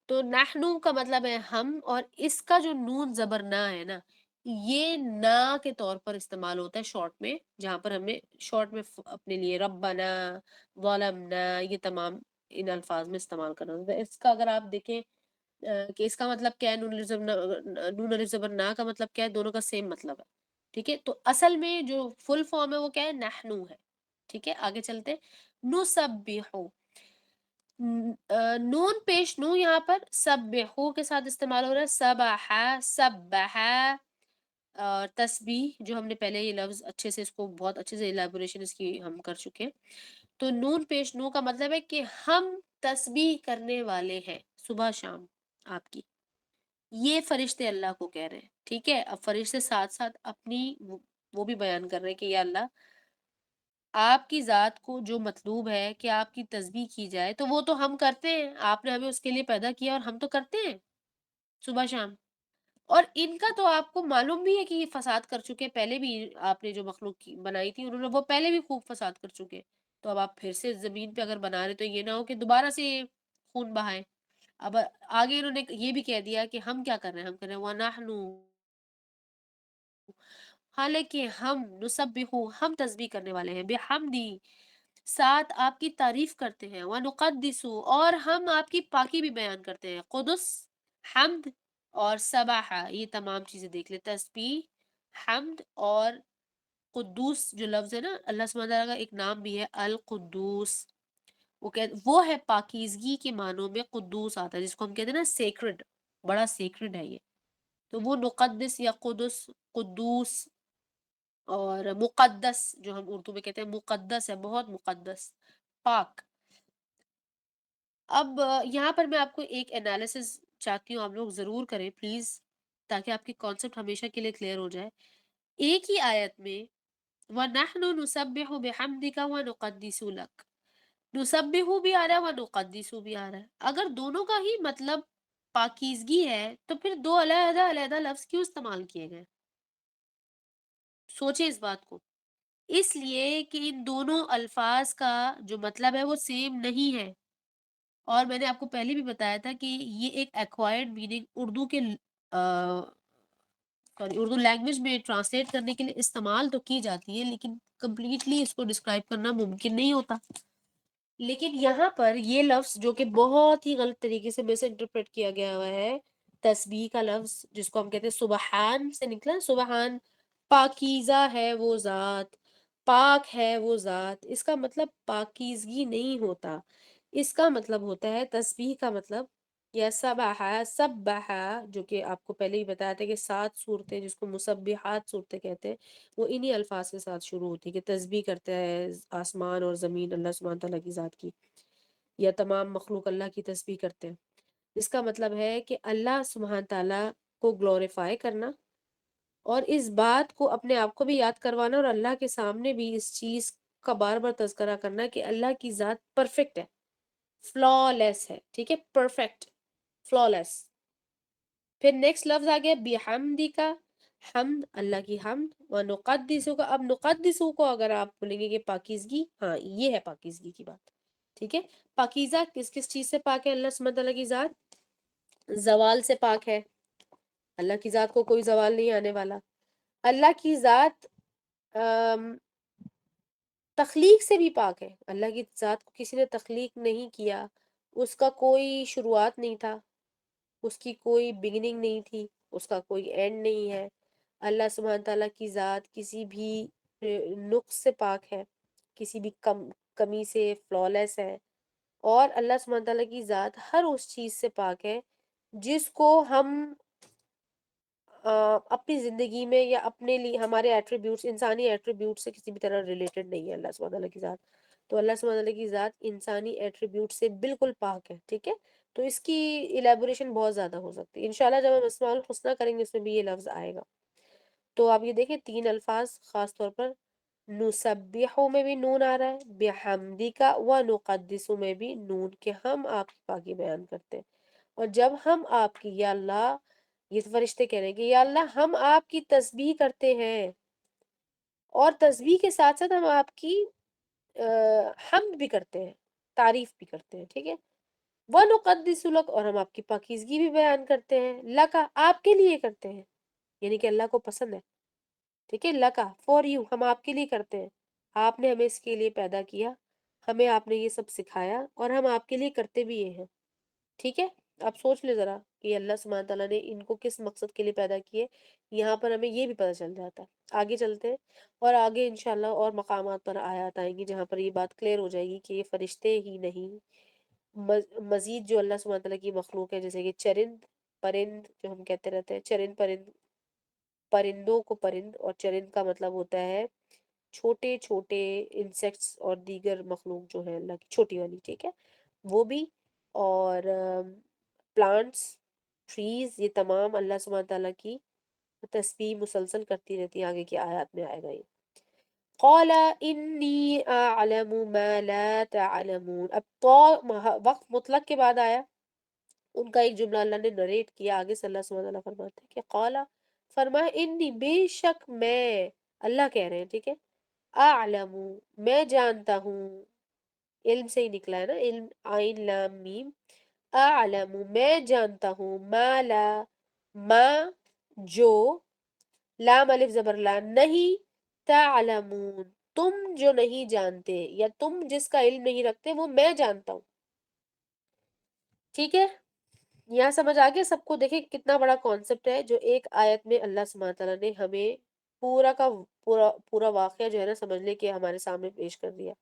تو نحنو کا مطلب ہے ہم، اور اس کا جو نون زبر نا ہے نا، یہ نا کے طور پر استعمال ہوتا ہے شارٹ میں، جہاں پر ہمیں شارٹ میں اپنے لیے ربنا، ظلمنا، یہ تمام ان الفاظ میں استعمال کرنا ہوتا ہے۔ اس کا اگر آپ دیکھیں کہ اس کا مطلب کیا ہے، نون الف زبر نا کا مطلب کیا ہے، دونوں کا سیم مطلب ہے، ٹھیک ہے۔ تو اصل میں جو فل فارم ہے وہ کیا ہے، نحنو ہے، ٹھیک ہے۔ آگے چلتے، نسبحو، نون پیش نو یہاں پر سبحو کے ساتھ استعمال ہو رہا ہے، سبحا، سبحا، اور تسبیح جو ہم نے پہلے یہ لفظ اچھے سے اس کو بہت اچھے سے ایلیبوریشن اس کی ہم کر چکے ہیں۔ تو نون پیش نو کا مطلب ہے کہ ہم تسبیح کرنے والے ہیں صبح شام آپ کی، یہ فرشتے اللہ کو کہہ رہے ہیں، ٹھیک ہے۔ اب فرشتے ساتھ ساتھ اپنی وہ بھی بیان کر رہے ہیں کہ یا اللہ آپ کی ذات کو جو مطلوب ہے کہ آپ کی تسبیح کی جائے، تو وہ تو ہم کرتے ہیں، آپ نے ہمیں اس کے لیے پیدا کیا اور ہم تو کرتے ہیں صبح شام۔ اور ان کا تو آپ کو معلوم بھی ہے کہ یہ فساد کر چکے، پہلے بھی آپ نے جو مخلوق بنائی تھی انہوں نے وہ پہلے بھی خوب فساد کر چکے، تو اب آپ پھر سے زمین پہ اگر بنا رہے تو یہ نہ ہو کہ دوبارہ سے یہ خون بہائیں۔ اب آگے انہوں نے یہ بھی کہہ دیا کہ ہم کیا کر رہے ہیں، ہم کر رہے ہیں وَنَحْنُ، حالانکہ ہم نسبحو، ہم تسبیح کرنے والے ہیں، بحمدی، ساتھ آپ کی تعریف کرتے ہیں، وَنُقَدِّسُ، اور ہم آپ کی پاکی بھی بیان کرتے ہیں۔ قدس، حمد اور سباح، یہ تمام چیزیں دیکھ لیں، تسبیح، حمد اور قدوس جو لفظ ہے نا، اللہ سبحانہ تعالیٰ کا ایک نام بھی ہے القدوس، وہ ہے پاکیزگی کے معنوں میں قدوس آتا ہے، جس کو ہم کہتے ہیں نا سیکرڈ، بڑا سیکرڈ ہے یہ، تو وہ نقدس یا قدس، قدوس اور مقدس جو ہم اردو میں کہتے ہیں، مقدس ہے، بہت مقدس، پاک۔ اب یہاں پر میں آپ کو ایک انالیسز چاہتی ہوں آپ لوگ ضرور کریں پلیز، تاکہ آپ کی کانسیپٹ ہمیشہ کے لیے کلیئر ہو جائے۔ ایک ہی آیت میں وَنَحْنُ نُسَبِّحُ بِحَمْدِكَ وَنُقَدِّسُ لَكَ، نُسَبِّحُ بھی آ رہا ہے وَنُقَدِّسُ بھی آ رہا ہے۔ اگر دونوں کا ہی مطلب پاکیزگی ہے تو پھر دو علیحدہ علیحدہ لفظ کیوں استعمال کیے گئے؟ سوچیں اس بات کو۔ اس لیے کہ ان دونوں الفاظ کا جو مطلب ہے وہ سیم نہیں ہے، اور میں نے آپ کو پہلے بھی بتایا تھا کہ یہ ایک ایکوائرڈ میننگ اردو کے اردو لینگویج میں ٹرانسلیٹ کرنے کے لیے استعمال تو کی جاتی ہے، لیکن کمپلیٹلی اس کو ڈسکرائب کرنا ممکن نہیں ہوتا۔ لیکن یہاں پر یہ لفظ جو کہ بہت ہی غلط طریقے سے مس انٹرپریٹ کیا گیا ہوا ہے، تسبیح کا لفظ جس کو ہم کہتے ہیں سبحان سے نکلا، سبحان، پاکیزہ ہے وہ ذات، پاک ہے وہ ذات، اس کا مطلب پاکیزگی نہیں ہوتا، اس کا مطلب ہوتا ہے تسبیح کا مطلب، یا سبح جو کہ آپ کو پہلے ہی بتایا تھا کہ 7 صورتیں جس کو مسبحات صورتیں کہتے ہیں، وہ انہی الفاظ کے ساتھ شروع ہوتی ہے کہ تسبیح کرتا ہے آسمان اور زمین اللہ سبحانہ تعالیٰ کی ذات کی، یا تمام مخلوق اللہ کی تسبیح کرتے ہیں۔ اس کا مطلب ہے کہ اللہ سبحانہ تعالیٰ کو گلوریفائی کرنا، اور اس بات کو اپنے آپ کو بھی یاد کروانا، اور اللہ کے سامنے بھی اس چیز کا بار بار تذکرہ کرنا کہ اللہ کی ذات پرفیکٹ ہے، فلا لیس ہے، ٹھیک ہے، پرفیکٹ، فلا لیس۔ پھر نیکسٹ لفظ آ گیا بحمدی کا، حمد، اللہ کی حمد، ونقدسو کا، اب نقدسو کو اگر آپ بولیں گے کہ پاکیزگی، ہاں یہ ہے پاکیزگی کی بات، ٹھیک ہے۔ پاکیزہ کس کس چیز سے پاک ہے اللہ سبحانہ تعالیٰ کی ذات؟ زوال سے پاک ہے، اللہ کی ذات کو کوئی زوال نہیں آنے والا۔ اللہ کی ذات تخلیق سے بھی پاک ہے، اللہ کی ذات کو کسی نے تخلیق نہیں کیا، اس کا کوئی شروعات نہیں تھا، اس کی کوئی بگننگ نہیں تھی، اس کا کوئی اینڈ نہیں ہے۔ اللہ سبحانہ تعالیٰ کی ذات کسی بھی نقص سے پاک ہے، کسی بھی کمی سے فلالیس ہے، اور اللہ سبحانہ تعالیٰ کی ذات ہر اس چیز سے پاک ہے جس کو ہم اپنی زندگی میں یا اپنے لیے ہمارے ایٹریبیوٹس، انسانی ایٹریبیوٹ سے کسی بھی طرح ریلیٹڈ نہیں ہے اللہ سبحانہ تعالیٰ کی ذات۔ تو اللہ سبحانہ تعالیٰ کی ذات انسانی ایٹریبیوٹ سے بالکل پاک ہے، ٹھیک ہے۔ تو اس کی ایلیبوریشن بہت زیادہ ہو سکتی ہے، انشاءاللہ جب ہم اسماء الحسنہ کریں گے اس میں بھی یہ لفظ آئے گا۔ تو آپ یہ دیکھیں 3 الفاظ خاص طور پر، نسبحو میں بھی نون آ رہا ہے، بحمدکا و نقدسو میں بھی نون، کہ ہم آپ کی پاکی بیان کرتے ہیں، اور جب ہم آپ کی، یا اللہ، یہ فرشتے کہہ رہے ہیں کہ یا اللہ ہم آپ کی تسبیح کرتے ہیں، اور تسبیح کے ساتھ ساتھ ہم آپ کی حمد بھی کرتے ہیں، تعریف بھی کرتے ہیں، ٹھیک ہے۔ وَنُقَدِّسُ لَكَ، اور ہم آپ کی پاکیزگی بھی بیان کرتے ہیں، لَكَ، آپ کے لیے کرتے ہیں، یعنی کہ اللہ کو پسند ہے، ٹھیک ہے، لَكَ فار یو، ہم آپ کے لیے کرتے ہیں، آپ نے ہمیں اس کے لیے پیدا کیا، ہمیں آپ نے یہ سب سکھایا، اور ہم آپ کے لیے کرتے بھی یہ ہیں، ٹھیک ہے۔ آپ سوچ لیں ذرا کہ اللہ سبحانہ تعالیٰ نے ان کو کس مقصد کے لیے پیدا کیے، یہاں پر ہمیں یہ بھی پتہ چل جاتا ہے۔ آگے چلتے ہیں، اور آگے انشاءاللہ اور مقامات پر آیات آئیں گی جہاں پر یہ بات کلیئر ہو جائے گی کہ یہ فرشتے ہی نہیں، مزید جو اللہ سبحانہ تعالیٰ کی مخلوق ہے، جیسے کہ چرند، پرند، جو ہم کہتے رہتے ہیں چرند پرند، پرندوں کو پرند، اور چرند کا مطلب ہوتا ہے چھوٹے چھوٹے انسیکٹس اور دیگر مخلوق جو ہے اللہ کی چھوٹی والی، ٹھیک ہے، وہ بھی، اور پلانٹس، ٹریز، یہ تمام اللہ سبحانہ تعالیٰ کی تسبیح مسلسل کرتی رہتی ہے۔ آگے کی آیات میں آئے گا یہ، قال انی اعلم ما لا تعلمون، اب تو وقت مطلق کے بعد آیا، ان کا ایک جملہ اللہ نے نریٹ کیا، آگے سے اللہ سبحانہ تعالیٰ فرماتے ہیں کہ قال، فرمایا، انی، بے شک میں، اللہ کہہ رہے ہیں، ٹھیک ہے، اعلم، میں جانتا ہوں، علم سے ہی نکلا ہے نا، علم، عین لام میم، اعلم، میں جانتا ہوں، ما جو، لام الف زبر لا، نہیں، تعلمون، تم جو نہیں جانتے، یا تم جس کا علم نہیں رکھتے وہ میں جانتا ہوں، ٹھیک ہے۔ یہاں سمجھ آگے سب کو؟ دیکھیں کتنا بڑا کانسیپٹ ہے جو ایک آیت میں اللہ سبحانہ تعالیٰ نے ہمیں پورا کا پورا واقعہ جو ہے نا سمجھنے کے ہمارے سامنے پیش کر دیا،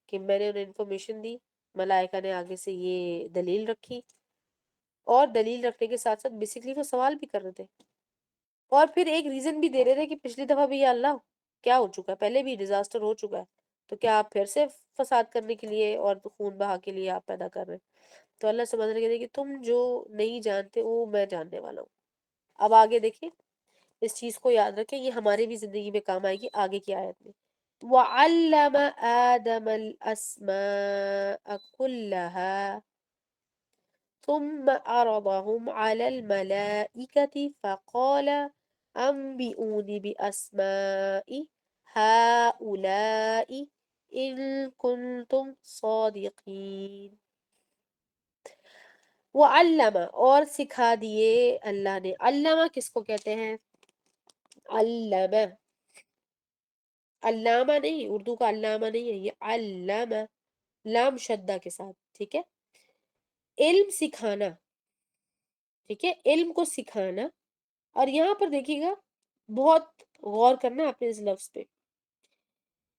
کہ میں نے انہیں انفارمیشن دی، ملائکہ نے آگے سے یہ دلیل رکھی، اور دلیل رکھنے کے ساتھ ساتھ بیسکلی وہ سوال بھی کر رہے تھے، اور پھر ایک ریزن بھی دے رہے تھے کہ پچھلی دفعہ بھی یا اللہ کیا ہو چکا ہے، پہلے بھی ڈیزاسٹر ہو چکا ہے، تو کیا آپ پھر سے فساد کرنے کے لیے اور خون بہا کے لیے آپ پیدا کر رہے ہیں؟ تو اللہ سبحانہ وتعالیٰ کہتے ہیں کہ تم جو نہیں جانتے وہ میں جاننے والا ہوں. اب آگے دیکھیں، اس چیز کو یاد رکھیں، یہ ہمارے بھی زندگی میں کام آئے گی آگے کی آیت میں. وَعَلَّمَ آدَمَ الْأَسْمَاءَ كُلَّهَا ثم عرضهم على الملائكة فقال أنبئوني بأسماء هؤلاء إن كنتم صادقين. وعلم اور سکھا دیے اللہ نے. علامہ کس کو کہتے ہیں؟ علامہ، علامہ نہیں، اردو کا علامہ نہیں ہے، یہ علامہ لام شدہ کے ساتھ. ٹھیک ہے، علم سکھانا. ٹھیک ہے، علم کو سکھانا. اور یہاں پر دیکھیے گا، بہت غور کرنا ہے آپ نے اس لفظ پہ،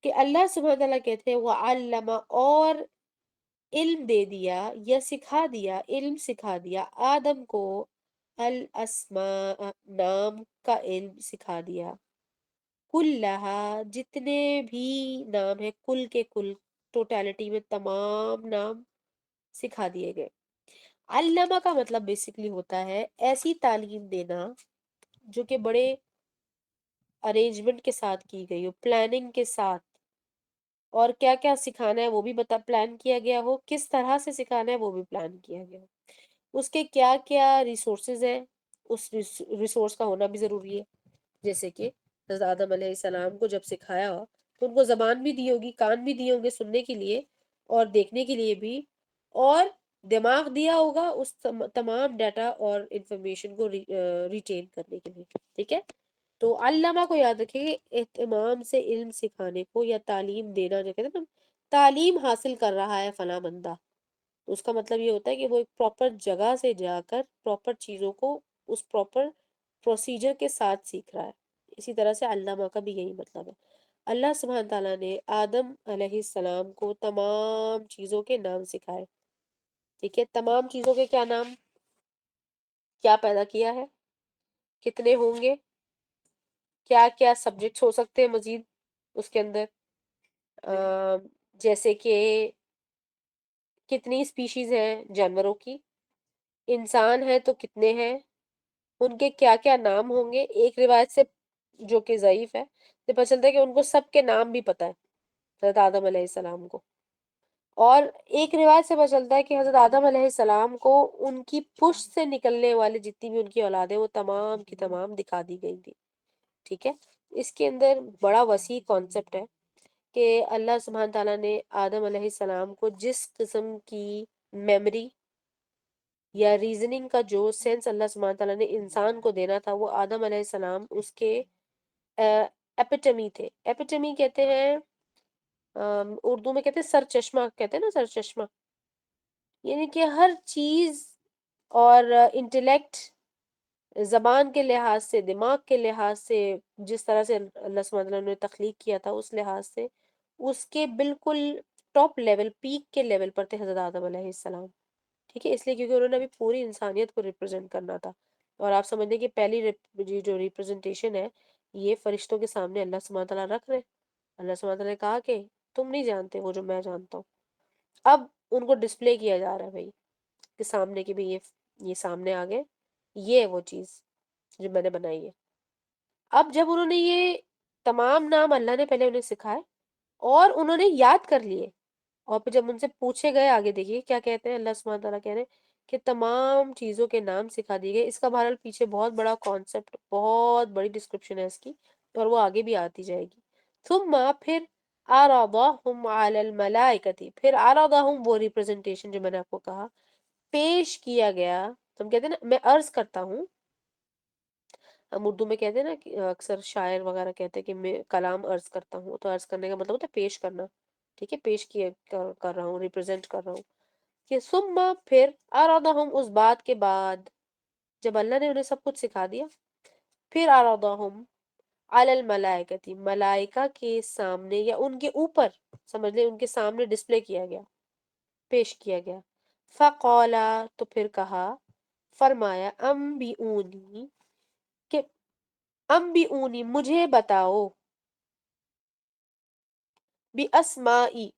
کہ اللہ سبحانہ تعالیٰ کہتے ہیں وَعَلَّمَ اور علم دے دیا یا سکھا دیا، علم سکھا دیا آدم کو الاسماء نام کا علم سکھا دیا، کلہا جتنے بھی نام ہیں، کل کے کل ٹوٹالٹی میں تمام نام سکھا دیے گئے. علامہ کا مطلب بیسکلی ہوتا ہے ایسی تعلیم دینا جو کہ بڑے ارینجمنٹ کے ساتھ کی گئی ہو، پلاننگ کے ساتھ، اور کیا کیا سکھانا ہے وہ بھی پلان کیا گیا ہو، کس طرح سے سکھانا ہے وہ بھی پلان کیا گیا ہو، اس کے کیا کیا ریسورسز ہیں، اس ریسورس کا ہونا بھی ضروری ہے. جیسے کہ حضرت آدم علیہ السلام کو جب سکھایا ہو تو ان کو زبان بھی دی ہوگی، کان بھی دیے ہوں گے سننے کے لیے اور دیکھنے کے لیے بھی، اور دماغ دیا ہوگا اس تمام ڈیٹا اور انفارمیشن کو ریٹین کرنے کے لیے. ٹھیک ہے، تو علامہ کو یاد رکھیں کہ اہتمام سے علم سکھانے کو یا تعلیم دینا، جو کہتے ہیں نا تعلیم حاصل کر رہا ہے فلاں بندہ، تو اس کا مطلب یہ ہوتا ہے کہ وہ ایک پراپر جگہ سے جا کر پراپر چیزوں کو اس پراپر پروسیجر کے ساتھ سیکھ رہا ہے. اسی طرح سے علامہ کا بھی یہی مطلب ہے. اللہ سبحانہ تعالیٰ نے آدم علیہ السلام کو تمام چیزوں کے نام سکھائے. ٹھیک ہے، تمام چیزوں کے کیا نام، کیا پیدا کیا ہے، کتنے ہوں گے، کیا کیا سبجیکٹس ہو سکتے ہیں مزید اس کے اندر، جیسے کہ کتنی سپیشیز ہیں جانوروں کی، انسان ہیں تو کتنے ہیں، ان کے کیا کیا نام ہوں گے. ایک روایت سے جو کہ ضعیف ہے تو پتہ چلتا ہے کہ ان کو سب کے نام بھی پتہ ہے حضرت آدم علیہ السلام کو. اور ایک روایت سے پتہ چلتا ہے کہ حضرت آدم علیہ السلام کو ان کی پشت سے نکلنے والے جتنی بھی ان کی اولادیں وہ تمام کی تمام دکھا دی گئی تھی. ٹھیک ہے، اس کے اندر بڑا وسیع کانسیپٹ ہے کہ اللہ سبحانہ تعالیٰ نے آدم علیہ السلام کو جس قسم کی میموری یا ریزننگ کا جو سینس اللہ سبحانہ تعالیٰ نے انسان کو دینا تھا، وہ آدم علیہ السلام اس کے ایپیٹمی تھے. ایپیٹمی کہتے ہیں اردو میں کہتے ہیں سر چشمہ، کہتے ہیں نا سر چشمہ، یعنی کہ ہر چیز اور انٹلیکٹ، زبان کے لحاظ سے، دماغ کے لحاظ سے، جس طرح سے اللہ سبحانہ تعالیٰ نے تخلیق کیا تھا اس لحاظ سے اس کے بالکل ٹاپ لیول، پیک کے لیول پر تھے حضرت آدم علیہ السلام. ٹھیک ہے، اس لیے کیونکہ انہوں نے ابھی پوری انسانیت کو ریپرزینٹ کرنا تھا. اور آپ سمجھیں کہ پہلی جو ریپرزنٹیشن ہے یہ فرشتوں کے سامنے اللہ سبحانہ تعالیٰ رکھ رہے. اللہ سبحانہ تعالیٰ نے کہا کہ تم نہیں جانتے وہ جو میں جانتا ہوں. اب ان کو ڈسپلے کیا جا رہا ہے بھائی کہ سامنے کی بھی یہ سامنے آ گئے، یہ ہے وہ چیز جو میں نے بنائی ہے. اب جب انہوں نے یہ تمام نام اللہ نے پہلے انہیں سکھائے اور انہوں نے یاد کر لیے، اور پھر جب ان سے پوچھے گئے، آگے دیکھیے کیا کہتے ہیں اللہ سبحانہ تعالیٰ کہہ رہے ہیں کہ تمام چیزوں کے نام سکھا دیے گئے. اس کا بہرحال پیچھے بہت بڑا کانسیپٹ، بہت بڑی ڈسکرپشن ہے اس کی، اور وہ آگے بھی آتی جائے گی. ثم پھر عرضهم علی الملائکتی، پھر عرضهم وہ ریپرزنٹیشن جو میں نے آپ کو کہا پیش کیا گیا. تم کہتے ہیں نا میں عرض کرتا ہوں، ہم اردو میں کہتے ہیں نا کہ اکثر شاعر وغیرہ کہتے ہیں کہ میں کلام عرض کرتا ہوں، تو عرض کرنے کا مطلب ہوتا ہے پیش کرنا. ٹھیک ہے، پیش کیا کر رہا ہوں، ریپرزینٹ کر رہا ہوں. کہ ثم پھر عرضهم، اس بات کے بعد جب اللہ نے انہیں سب کچھ سکھا دیا، پھر عرضهم علی الملائکتی، ملائکہ کے سامنے یا ان کے اوپر، سمجھ لیں ان کے سامنے ڈسپلے کیا گیا، پیش کیا گیا. فقالا، تو پھر کہا، فرمایا، انبئونی، کہ انبئونی مجھے بتاؤ، بِأَسْمَاءِ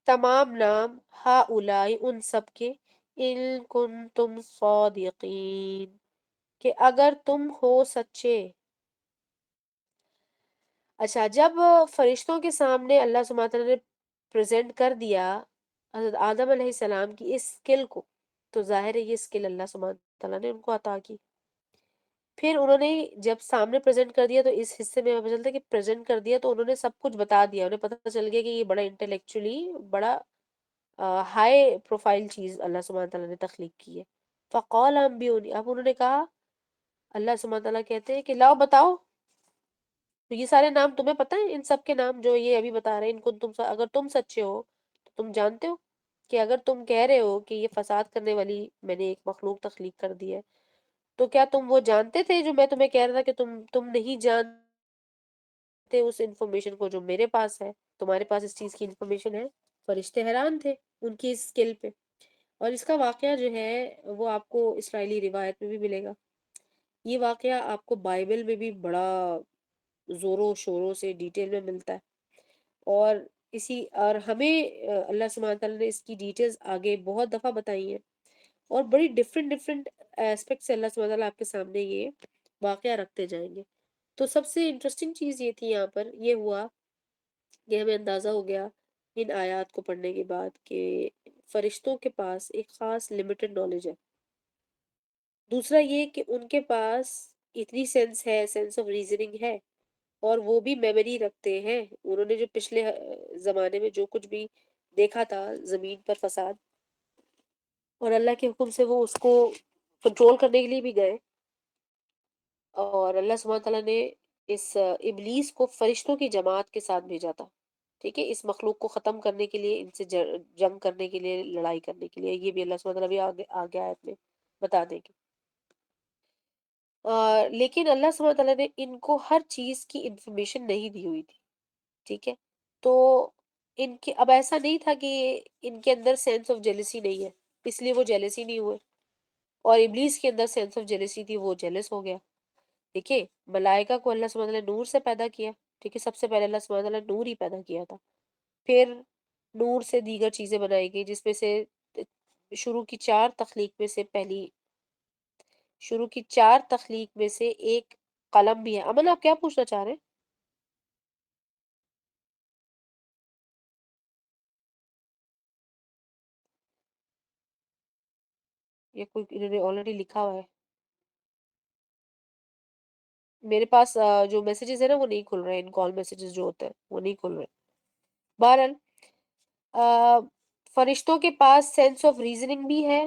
تمام نام ہَؤُلَاءِ ان سب کے ان کنتم صادقین کہ اگر تم ہو سچے. اچھا، جب فرشتوں کے سامنے اللہ سبحانہ تعالیٰ نے پریزنٹ کر دیا حضرت آدم علیہ السلام کی اس اسکل کو، تو ظاہر ہے یہ اسکل اللہ سبحانہ تعالیٰ نے ان کو عطا کی. پھر انہوں نے جب سامنے پریزنٹ کر دیا تو اس حصے میں ہمیں چلتا ہے کہ پریزنٹ کر دیا تو انہوں نے سب کچھ بتا دیا، انہیں پتہ چل گیا کہ یہ بڑا انٹلیکچولی بڑا ہائی پروفائل چیز اللہ سبحانہ تعالیٰ نے تخلیق کی ہے. فقال انبئونی، اب انہوں نے کہا، اللہ سبحانہ تعالیٰ کہتے ہیں کہ لاؤ بتاؤ، تو یہ سارے نام تمہیں پتہ ہیں، ان سب کے نام جو یہ ابھی بتا رہے ہیں، ان کو تم اگر تم سچے ہو تو تم جانتے ہو کہ اگر تم کہہ رہے ہو کہ یہ فساد کرنے والی میں نے ایک مخلوق تخلیق کر دی ہے، تو کیا تم وہ جانتے تھے جو میں تمہیں کہہ رہا تھا کہ تم نہیں جانتے اس انفارمیشن کو جو میرے پاس ہے، تمہارے پاس اس چیز کی انفارمیشن ہے. فرشتے حیران تھے ان کی اس اسکل پہ. اور اس کا واقعہ جو ہے وہ آپ کو اسرائیلی روایت میں بھی ملے گا. یہ واقعہ آپ کو بائبل میں بھی بڑا زوروں شوروں سے ڈیٹیل میں ملتا ہے. اور اور ہمیں اللہ سبحانہ تعالیٰ نے اس کی ڈیٹیلز آگے بہت دفعہ بتائی ہیں، اور بڑی ڈفرینٹ ایسپیکٹ سے اللہ سبحانہ تعالیٰ آپ کے سامنے یہ واقعہ رکھتے جائیں گے. تو سب سے انٹرسٹنگ چیز یہ تھی یہاں پر یہ ہوا کہ ہمیں اندازہ ہو گیا ان آیات کو پڑھنے کے بعد کہ فرشتوں کے پاس ایک خاص لمیٹڈ نالج ہے. دوسرا یہ کہ ان کے پاس اتنی سینس ہے، سینس آف ریزننگ ہے، اور وہ بھی میموری رکھتے ہیں. انہوں نے جو پچھلے زمانے میں جو کچھ بھی دیکھا تھا زمین پر فساد، اور اللہ کے حکم سے وہ اس کو کنٹرول کرنے کے لیے بھی گئے، اور اللہ سبحانہ تعالیٰ نے اس ابلیس کو فرشتوں کی جماعت کے ساتھ بھیجا تھا، ٹھیک ہے، اس مخلوق کو ختم کرنے کے لیے، ان سے جنگ کرنے کے لیے، لڑائی کرنے کے لیے. یہ بھی اللہ سبحانہ تعالیٰ بھی آگے آیت میں بتا دیں گے. لیکن اللہ سبحانہ تعالیٰ نے ان کو ہر چیز کی انفارمیشن نہیں دی ہوئی تھی، ٹھیک ہے. تو ان کے اب ایسا نہیں تھا کہ ان کے اندر سینس آف جیلسی نہیں ہے اس لیے وہ جیلسی نہیں ہوئے، اور ابلیس کے اندر سینس آف جیلسی تھی، وہ جیلس ہو گیا. دیکھیں، ملائکہ کو اللہ سبحانہ تعالیٰ نے نور سے پیدا کیا، ٹھیک ہے، سب سے پہلے اللہ سبحانہ تعالیٰ نے نور ہی پیدا کیا تھا. پھر نور سے دیگر چیزیں بنائی گئی، جس میں سے شروع کی چار تخلیق میں سے ایک قلم بھی ہے. امن، آپ کیا پوچھنا چاہ رہے ہیں؟ یہ کوئی انہوں نے آلریڈی لکھا ہوا ہے میرے پاس. جو میسیجز ہیں نا وہ نہیں کھل رہے، ان کال میسیجز جو ہوتے ہیں وہ نہیں کھل رہے. بہرحال فرشتوں کے پاس سینس آف ریزننگ بھی ہے،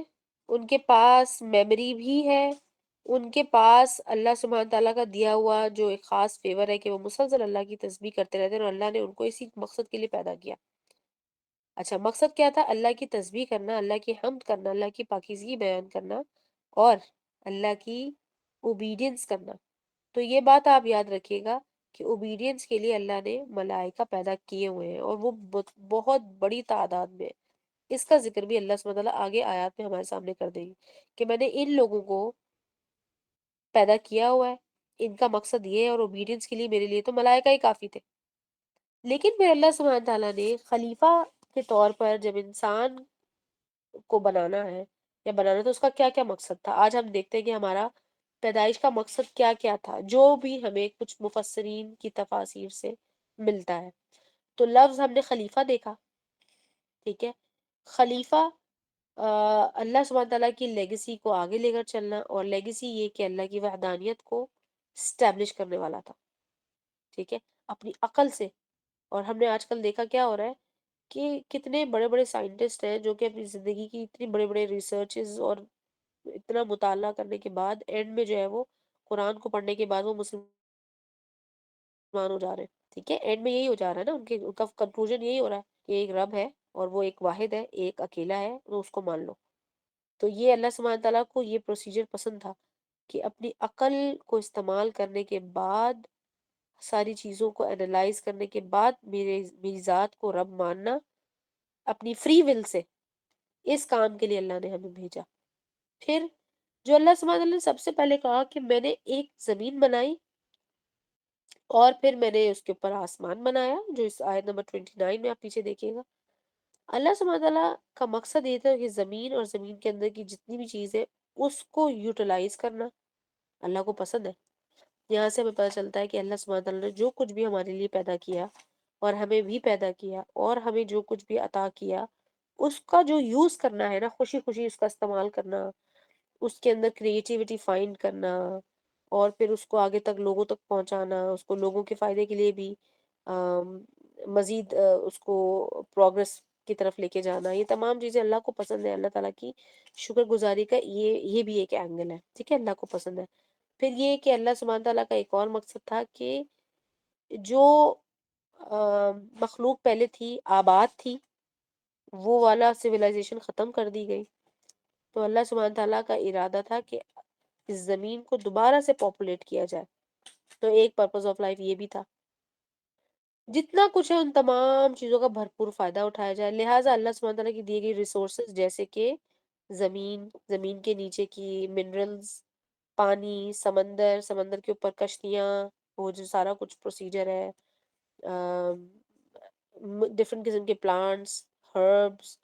ان کے پاس میموری بھی ہے، ان کے پاس اللہ سبحانہ تعالیٰ کا دیا ہوا جو ایک خاص فیور ہے کہ وہ مسلسل اللہ کی تسبیح کرتے رہتے ہیں، اور اللہ نے ان کو اسی مقصد کے لیے پیدا کیا. اچھا، مقصد کیا تھا؟ اللہ کی تسبیح کرنا، اللہ کی حمد کرنا، اللہ کی پاکیزگی بیان کرنا، اور اللہ کی اوبیڈینس کرنا. تو یہ بات آپ یاد رکھیے گا کہ اوبیڈینس کے لیے اللہ نے ملائکہ پیدا کیے ہوئے ہیں، اور وہ بہت بڑی تعداد میں. اس کا ذکر بھی اللہ سبحانہ تعالیٰ آگے آیات میں ہمارے سامنے کر دیں گے کہ میں نے ان لوگوں کو پیدا کیا ہوا ہے، ان کا مقصد یہ ہے، اور اوبیڈینس کے لیے میرے لیے تو ملائکہ ہی کافی تھے. لیکن پھر اللہ سبحانہ تعالیٰ نے خلیفہ کے طور پر جب انسان کو بنانا ہے یا بنانا، تو اس کا کیا کیا مقصد تھا. آج ہم دیکھتے ہیں کہ ہمارا پیدائش کا مقصد کیا کیا تھا، جو بھی ہمیں کچھ مفسرین کی تفاسیر سے ملتا ہے. تو لفظ ہم نے خلیفہ دیکھا، ٹھیک ہے. خلیفہ اللہ سبحانہ تعالیٰ کی لیگیسی کو آگے لے کر چلنا، اور لیگیسی یہ کہ اللہ کی وحدانیت کو اسٹیبلش کرنے والا تھا، ٹھیک ہے، اپنی عقل سے. اور ہم نے آج کل دیکھا کیا ہو رہا ہے کہ کتنے بڑے بڑے سائنٹسٹ ہیں جو کہ اپنی زندگی کی اتنی بڑے بڑے ریسرچز اور اتنا مطالعہ کرنے کے بعد اینڈ میں جو ہے وہ قرآن کو پڑھنے کے بعد وہ مسلمان ہو جا رہے ہیں، ٹھیک ہے. اینڈ میں یہی ہو جا رہا ہے نا، ان کا کنکلوژن یہی ہو رہا ہے کہ ایک رب ہے اور وہ ایک واحد ہے، ایک اکیلا ہے، تو اس کو مان لو. تو یہ اللہ سبحانہ تعالیٰ کو یہ پروسیجر پسند تھا کہ اپنی عقل کو استعمال کرنے کے بعد، ساری چیزوں کو انالائز کرنے کے بعد میری ذات کو رب ماننا اپنی فری ول سے. اس کام کے لیے اللہ نے ہمیں بھیجا. پھر جو اللہ سبحانہ تعالیٰ نے سب سے پہلے کہا کہ میں نے ایک زمین بنائی اور پھر میں نے اس کے اوپر آسمان بنایا، جو اس آیت نمبر 29 میں آپ پیچھے دیکھیے گا۔ اللہ سبحانہ تعالیٰ کا مقصد یہ تھا کہ زمین اور زمین کے اندر کی جتنی بھی چیز ہے اس کو یوٹیلائز کرنا اللہ کو پسند ہے۔ یہاں سے ہمیں پتہ چلتا ہے کہ اللہ سبحانہ تعالیٰ نے جو کچھ بھی ہمارے لیے پیدا کیا اور ہمیں بھی پیدا کیا اور ہمیں جو کچھ بھی عطا کیا، اس کا جو یوز کرنا ہے نا، خوشی خوشی اس کا استعمال کرنا، اس کے اندر کریٹیوٹی فائنڈ کرنا، اور پھر اس کو آگے تک لوگوں تک پہنچانا، اس کو لوگوں کے فائدے کے لیے بھی آم، مزید اس کو پروگرس کی طرف لے کے جانا، یہ تمام چیزیں اللہ کو پسند ہے۔ اللہ تعالیٰ کی شکر گزاری کا یہ بھی ایک اینگل ہے، ٹھیک ہے، اللہ کو پسند ہے۔ پھر یہ کہ اللہ سبحانہ تعالیٰ کا ایک اور مقصد تھا کہ جو مخلوق پہلے تھی، آباد تھی، وہ والا سویلائزیشن ختم کر دی گئی، تو اللہ سبحانہ تعالیٰ کا ارادہ تھا کہ اس زمین کو دوبارہ سے پاپولیٹ کیا جائے، تو ایک پرپز آف لائف یہ بھی تھا۔ جتنا کچھ ہے ان تمام چیزوں کا بھرپور فائدہ اٹھایا جائے، لہٰذا اللہ سبحانہ تعالیٰ کی دی گئی ریسورسز جیسے کہ زمین کے نیچے کی منرلز، پانی، سمندر، سمندر کے اوپر کشتیاں، وہ جو سارا کچھ پروسیجر ہے، ڈفرینٹ قسم کے پلانٹس، ہربس،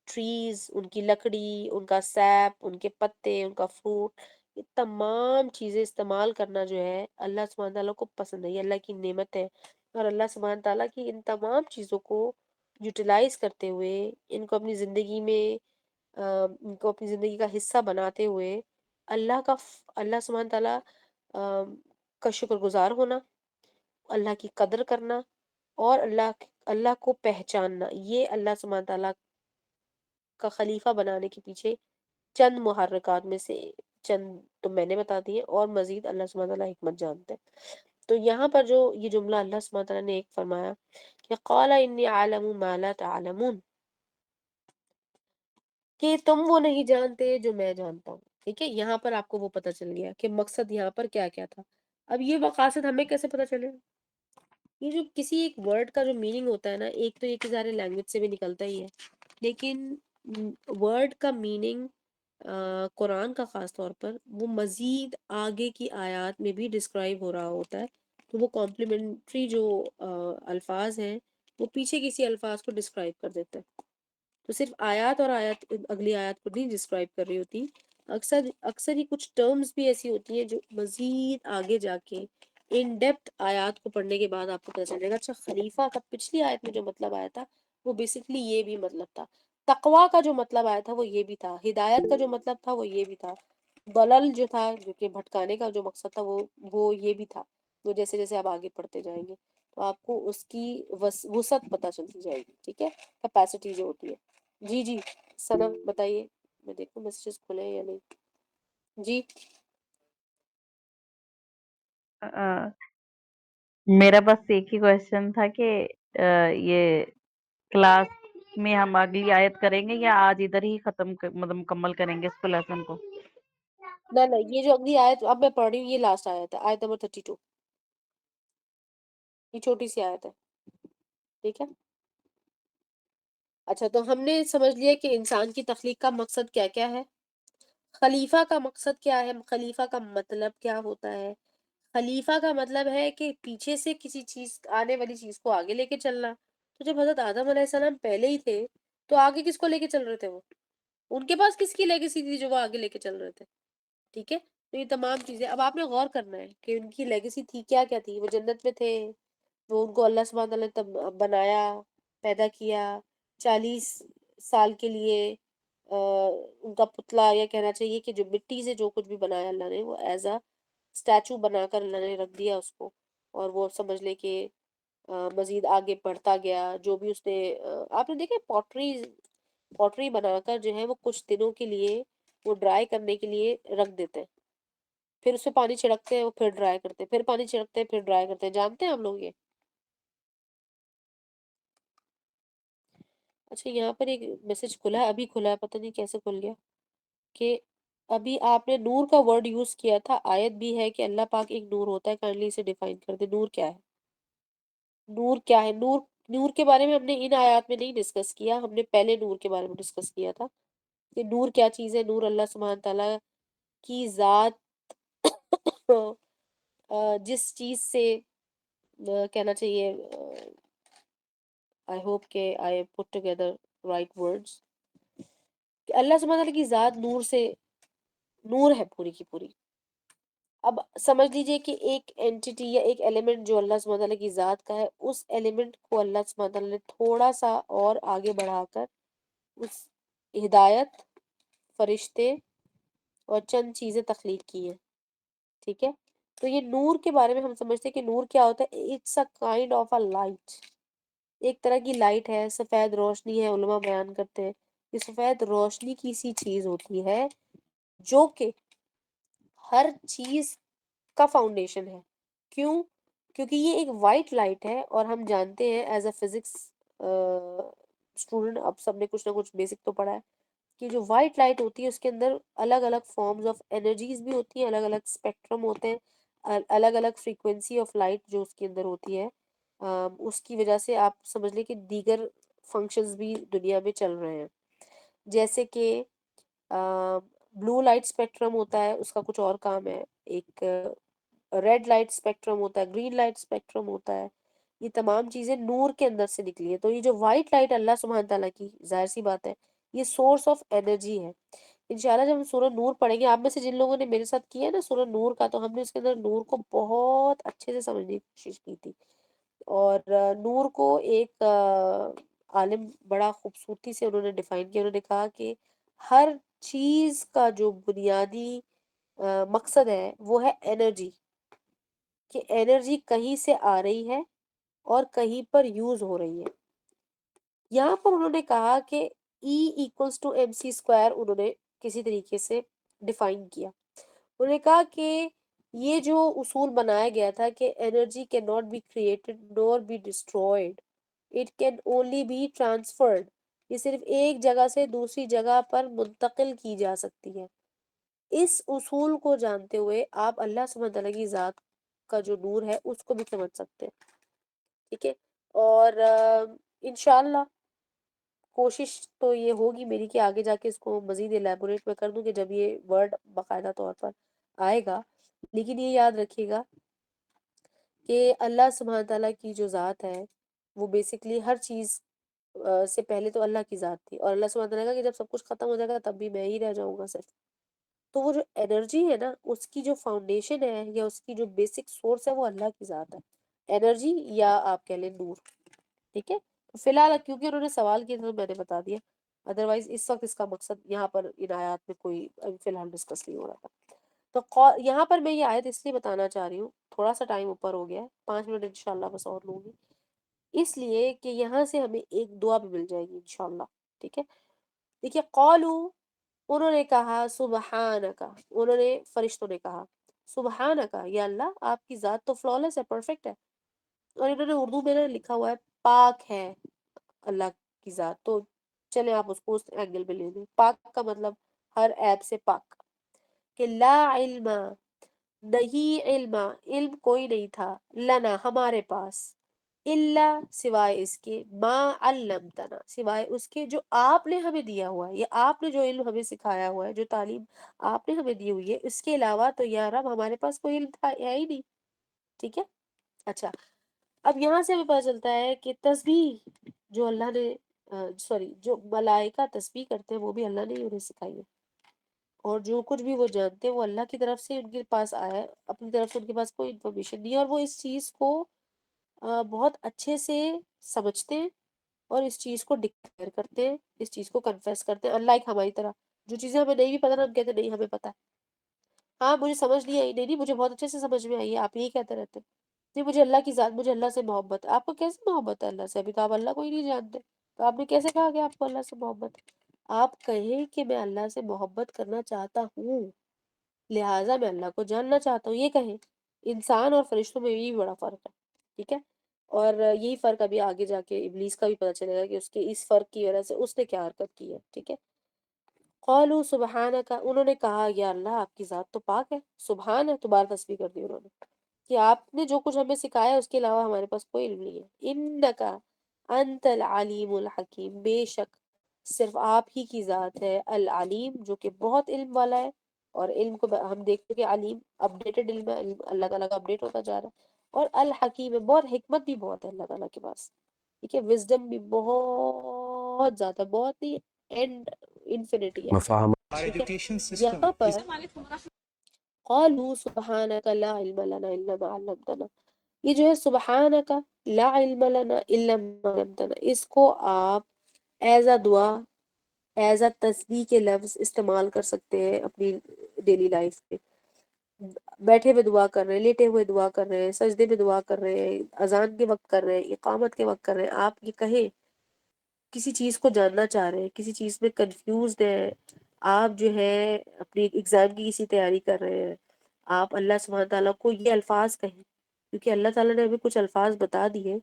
ٹریز، ان کی لکڑی، ان کا سیپ، ان کے پتے، ان کا فروٹ، یہ تمام چیزیں استعمال کرنا جو ہے اللہ سبحانہ تعالیٰ کو پسند ہے، یہ اللہ کی نعمت ہے۔ اور اللہ سبحانہ تعالیٰ کی ان تمام چیزوں کو یوٹیلائز کرتے ہوئے، ان کو اپنی زندگی میں ان کو اپنی زندگی کا حصہ بناتے ہوئے اللہ سبحانہ تعالیٰ کا شکر گزار ہونا، اللہ کی قدر کرنا اور اللہ کو پہچاننا، یہ اللہ سبحانہ تعالیٰ کا خلیفہ بنانے کے پیچھے چند محرکات میں سے چند تو میں نے بتا دی ہیں، اور مزید اللہ سبحانہ تعالیٰ حکمت جانتے ہیں۔ تو یہاں پر جو یہ جملہ اللہ سبحانہ تعالیٰ نے ایک فرمایا کہ قال انی اعلم ما لا تعلمون، کہ تم وہ نہیں جانتے جو میں جانتا ہوں، ٹھیک ہے، یہاں پر آپ کو وہ پتہ چل گیا کہ مقصد یہاں پر کیا کیا تھا۔ اب یہ مقاصد ہمیں کیسے پتہ چلے؟ یہ جو کسی ایک ورڈ کا جو میننگ ہوتا ہے نا، ایک تو یہ کہ ظاہر لینگویج سے بھی نکلتا ہی ہے، لیکن ورڈ کا میننگ قرآن کا خاص طور پر وہ مزید آگے کی آیات میں بھی ڈسکرائب ہو رہا ہوتا ہے، تو وہ کمپلیمنٹری جو الفاظ ہیں وہ پیچھے کسی الفاظ کو ڈسکرائب کر دیتا ہے، تو صرف آیات اور آیات اگلی آیات کو نہیں ڈسکرائب کر رہی ہوتی، اکثر ہی کچھ ٹرمز بھی ایسی ہوتی ہیں جو مزید آگے جا کے ان ڈیپتھ آیات کو پڑھنے کے بعد آپ کو پتہ چلے گا اچھا خلیفہ کا پچھلی آیت میں جو مطلب آیا تھا وہ بیسکلی یہ بھی مطلب تھا، تقویٰ کا جو مطلب آیا تھا وہ یہ بھی تھا، ہدایت کا جو مطلب تھا وہ یہ بھی تھا، ضلال جو تھا، جو کہ بھٹکانے کا جو مقصد تھا وہ یہ بھی تھا۔ وہ جیسے جیسے آپ آگے پڑھتے جائیں گے تو آپ کو اس کی وسعت پتہ چلتی جائے گی، ٹھیک ہے، کیپیسٹی جو ہوتی ہے۔ جی جی ثنا بتائیے، میں دیکھوں میسیجز کھلے ہیں یا نہیں۔ جی میرا بس ایک ہی کوشچن تھا کہ یہ کلاس میں ہم اگلی آیت کریں گے یا آج ادھر ہی مطلب مکمل کریں گے اس کو لیسن کو؟ نہ یہ جو اگلی آیت اب میں پڑھ رہی ہوں یہ لاسٹ آیت ہے، آیت نمبر 32، یہ چھوٹی سی آیت ہے، ٹھیک ہے۔ اچھا، تو ہم نے سمجھ لیا کہ انسان کی تخلیق کا مقصد کیا کیا ہے، خلیفہ کا مقصد کیا ہے، خلیفہ کا مطلب کیا ہوتا ہے۔ خلیفہ کا مطلب ہے کہ پیچھے سے کسی چیز آنے والی چیز کو آگے لے کے چلنا، تو جب حضرت آدم علیہ السلام پہلے ہی تھے تو آگے کس کو لے کے چل رہے تھے؟ وہ ان کے پاس کس کی لیگیسی تھی جو وہ آگے لے کے چل رہے تھے، ٹھیک ہے۔ تو یہ تمام چیزیں اب آپ نے غور کرنا ہے کہ ان کی لیگیسی تھی کیا کیا تھی۔ وہ جنت میں تھے، وہ ان کو اللہ سبحانہ تعالیٰ نے بنایا، پیدا کیا، 40 سال کے لیے ان کا پتلا، یا کہنا چاہیے کہ جو مٹی سے جو کچھ بھی بنایا اللہ نے وہ ایز اے اسٹیچو بنا کر اللہ نے رکھ دیا اس کو، اور وہ سمجھ لے کہ مزید آگے بڑھتا گیا، جو بھی اس نے آپ نے دیکھا پوٹری بنا کر جو ہے وہ کچھ دنوں کے لیے وہ ڈرائی کرنے کے لیے رکھ دیتے ہیں، پھر اس پہ پانی چھڑکتے ہیں، وہ پھر ڈرائی کرتے ہیں، پھر پانی چھڑکتے ہیں، پھر ڈرائی کرتے ہیں، جانتے ہیں ہم لوگ یہ؟ اچھا، یہاں پر ایک میسج کھلا ہے، ابھی کھلا ہے، پتہ نہیں کیسے کھل گیا، کہ ابھی آپ نے نور کا ورڈ یوز کیا تھا، آیت بھی ہے کہ اللہ پاک ایک نور ہوتا ہے، کائنڈلی اسے ڈیفائن کر دے، نور کیا ہے؟ نور کیا ہے؟ نور کے بارے میں ہم نے ان آیات میں نہیں ڈسکس کیا، ہم نے پہلے نور کے بارے میں ڈسکس کیا تھا کہ نور کیا چیز ہے۔ نور اللہ سبحانہ تعالیٰ کی ذات جس چیز سے کہنا چاہیے آئی ہوپ کہ آئی پٹ ٹوگیدر رائٹ ورڈز، کہ اللہ سبحانہ تعالیٰ کی ذات نور سے نور ہے پوری کی پوری. اب سمجھ لیجئے کہ ایک اینٹیٹی یا ایک ایلیمنٹ جو اللہ سبحانہ تعالیٰ کی ذات کا ہے، اس ایلیمنٹ کو اللہ سبحانہ تعالیٰ نے تھوڑا سا اور آگے بڑھا کر اس ہدایت، فرشتے اور چند چیزیں تخلیق کی ہیں. ٹھیک ہے، تو یہ نور کے بارے میں ہم سمجھتے ہیں کہ نور کیا ہوتا ہے. It's a kind of a light, ایک طرح کی لائٹ ہے، سفید روشنی ہے. علماء بیان کرتے ہیں کہ سفید روشنی کی سی چیز ہوتی ہے جو کہ ہر چیز کا فاؤنڈیشن ہے. کیوں؟ کیونکہ یہ ایک وائٹ لائٹ ہے، اور ہم جانتے ہیں ایز اے فزکس اسٹوڈنٹ، اب سب نے کچھ نہ کچھ بیسک تو پڑھا ہے، کہ جو وائٹ لائٹ ہوتی ہے اس کے اندر الگ الگ فارمز آف انرجیز بھی ہوتی ہیں، الگ الگ اسپیکٹرم ہوتے ہیں، الگ الگ فریکوینسی آف لائٹ جو اس کے اندر ہوتی ہے. اس کی وجہ سے آپ سمجھ لیں کہ دیگر فنکشنز بھی دنیا میں چل رہے ہیں. جیسے کہ بلو لائٹ اسپیکٹرم ہوتا ہے، اس کا کچھ اور کام ہے. ایک ریڈ لائٹ اسپیکٹرم ہوتا ہے، گرین لائٹ اسپیکٹرم ہوتا ہے. یہ تمام چیزیں نور کے اندر سے نکلی ہے. تو یہ جو وائٹ لائٹ اللہ سبحانہ تعالیٰ کی، ظاہر سی بات ہے یہ سورس آف انرجی ہے. انشاءاللہ جب ہم سورہ نور پڑھیں گے، آپ میں سے جن لوگوں نے میرے ساتھ کیا ہے نا سورہ نور کا، تو ہم نے اس کے اندر نور کو بہت اچھے سے سمجھنے کی کوشش کی تھی. اور نور کو ایک عالم بڑا خوبصورتی سے انہوں نے ڈیفائن کیا. انہوں نے کہا کہ ہر چیز کا جو بنیادی مقصد ہے وہ ہے انرجی، کہ انرجی کہیں سے آ رہی ہے اور کہیں پر یوز ہو رہی ہے. یہاں پر انہوں نے کہا کہ E=mc²، انہوں نے کسی طریقے سے ڈیفائن کیا. انہوں نے کہا کہ یہ جو اصول بنایا گیا تھا کہ energy can not be created nor be destroyed, it can only be transferred, یہ صرف ایک جگہ سے دوسری جگہ پر منتقل کی جا سکتی ہے. اس اصول کو جانتے ہوئے آپ اللہ سبحانہ تعالیٰ کی ذات کا جو نور ہے اس کو بھی سمجھ سکتے ہیں. ٹھیک ہے، اور انشاءاللہ کوشش تو یہ ہوگی میری کہ آگے جا کے اس کو مزید الیبوریٹ میں کر دوں کہ جب یہ ورڈ باقاعدہ طور پر آئے گا. لیکن یہ یاد رکھیے گا کہ اللہ سبحانہ تعالیٰ کی جو ذات ہے وہ بیسکلی ہر چیز سے پہلے تو اللہ کی ذات تھی، اور اللہ سبحانہ تعالیٰ نے کہا کہ جب سب کچھ ختم ہو جائے گا تب بھی میں ہی رہ جاؤں گا صرف. تو وہ جو انرجی ہے نا، اس کی جو فاؤنڈیشن ہے یا اس کی جو بیسک سورس ہے وہ اللہ کی ذات ہے، انرجی یا آپ کہہ لیں نور. ٹھیک ہے، فی الحال کیونکہ انہوں نے سوال کیا تو میں نے بتا دیا، ادروائز اس وقت اس کا مقصد یہاں پر ان آیات میں کوئی فی الحال ڈسکس نہیں ہو رہا تھا. تو یہاں پر میں یہ آیت اس لیے بتانا چاہ رہی ہوں، تھوڑا سا ٹائم اوپر ہو گیا ہے، 5 منٹ انشاءاللہ بس اور لوں گی، اس لیے کہ یہاں سے ہمیں ایک دعا بھی مل جائے گی انشاءاللہ. ٹھیک ہے، دیکھیے قالو، انہوں نے کہا سبحانکا، انہوں نے فرشتوں نے کہا سبحانکا یا اللہ آپ کی ذات تو فلالس ہے، پرفیکٹ ہے. اور انہوں نے اردو میں لکھا ہوا ہے پاک ہے اللہ کی ذات. تو چلیں آپ اس کو اس اینگل پہ لے لیں. پاک کا مطلب ہر عیب سے پاک، کہ لا علم، نہیں علم، علم کوئی نہیں تھا، لنا ہمارے پاس، الا سوائے اس کے، ما علمتنا سوائے اس کے جو آپ نے ہمیں دیا ہوا ہے، یا آپ نے جو علم ہمیں سکھایا ہوا ہے، جو تعلیم آپ نے ہمیں دی ہوئی ہے، اس کے علاوہ تو یا رب ہمارے پاس کوئی علم تھا ہے ہی نہیں. ٹھیک ہے، اچھا اب یہاں سے ہمیں پتہ چلتا ہے کہ تسبیح جو اللہ نے جو ملائکہ تسبیح کرتے ہیں وہ بھی اللہ نے ہی انہیں سکھائی ہے، اور جو کچھ بھی وہ جانتے ہیں وہ اللہ کی طرف سے ان کے پاس آیا ہے، اپنی طرف سے ان کے پاس کوئی انفارمیشن نہیں ہے، اور وہ اس چیز کو بہت اچھے سے سمجھتے ہیں اور اس چیز کو ڈکلیئر کرتے ہیں، اس چیز کو کنفیس کرتے ہیں. اللہ ایک ہماری طرح جو چیزیں ہمیں نہیں بھی پتہ نا، ہم کہتے ہیں نہیں ہمیں پتہ ہے، ہاں مجھے سمجھ نہیں آئی، نہیں مجھے بہت اچھے سے سمجھ میں آئی ہے، آپ یہی کہتے رہتے ہیں. نہیں مجھے اللہ کی ذات، مجھے اللہ سے محبت ہے. آپ کو کیسے محبت ہے اللہ سے؟ ابھی تو آپ اللہ کو ہی نہیں جانتے، تو آپ نے کیسے کہا کہ آپ کو اللہ سے محبت ہے؟ آپ کہیں کہ میں اللہ سے محبت کرنا چاہتا ہوں لہٰذا میں اللہ کو جاننا چاہتا ہوں، یہ کہیں. انسان اور فرشتوں میں یہی بڑا فرق ہے. ٹھیک ہے، اور یہی فرق ابھی آگے جا کے ابلیس کا بھی پتہ چلے گا کہ اس کے اس فرق کی وجہ سے اس نے کیا حرکت کی ہے. ٹھیک ہے، قالوا سبحانک، انہوں نے کہا یا اللہ آپ کی ذات تو پاک ہے، سبحان ہے، دوبارہ تسبیح کر دی انہوں نے کہ آپ نے جو کچھ ہمیں سکھایا اس کے علاوہ ہمارے پاس کوئی علم نہیں ہے. انک انت العلیم الحکیم، بے شک صرف آپ ہی کی ذات ہے العلیم جو کہ بہت علم والا ہے. اور علم کو ہم دیکھتے کہ علیم اپڈیٹڈ علم ہے، علم اللہ تعالیٰ کا اپڈیٹ ہوتا جا رہا ہے. اور الحکیم ہے، بہت حکمت بھی بہت ہے اللہ تعالیٰ کے پاس، ٹھیک ہے، وزڈم بھی بہت زیادہ، بہت ہی اینڈ انفینٹی ہے، مفاہم ٹھیک ہے۔ یہاں پر قالوا سبحانک لا علم لنا الا ما علمتنا، یہ جو ہے سبحانک لا علم لنا الا ما علمتنا، اس کو آپ ایز اے دعا، ایز اے تسبیح کے لفظ استعمال کر سکتے ہیں اپنی ڈیلی لائف میں، بیٹھے ہوئے دعا کر رہے ہیں، لیٹے ہوئے دعا کر رہے ہیں، سجدے میں دعا کر رہے ہیں، اذان کے وقت کر رہے ہیں، اقامت کے وقت کر رہے ہیں، آپ یہ کہیں کسی چیز کو جاننا چاہ رہے ہیں، کسی چیز میں کنفیوزڈ ہیں، آپ جو ہے اپنی ایگزام کی کسی تیاری کر رہے ہیں، آپ اللہ سبحانہ تعالیٰ کو یہ الفاظ کہیں، کیونکہ اللہ تعالیٰ نے ہمیں کچھ الفاظ بتا دیے،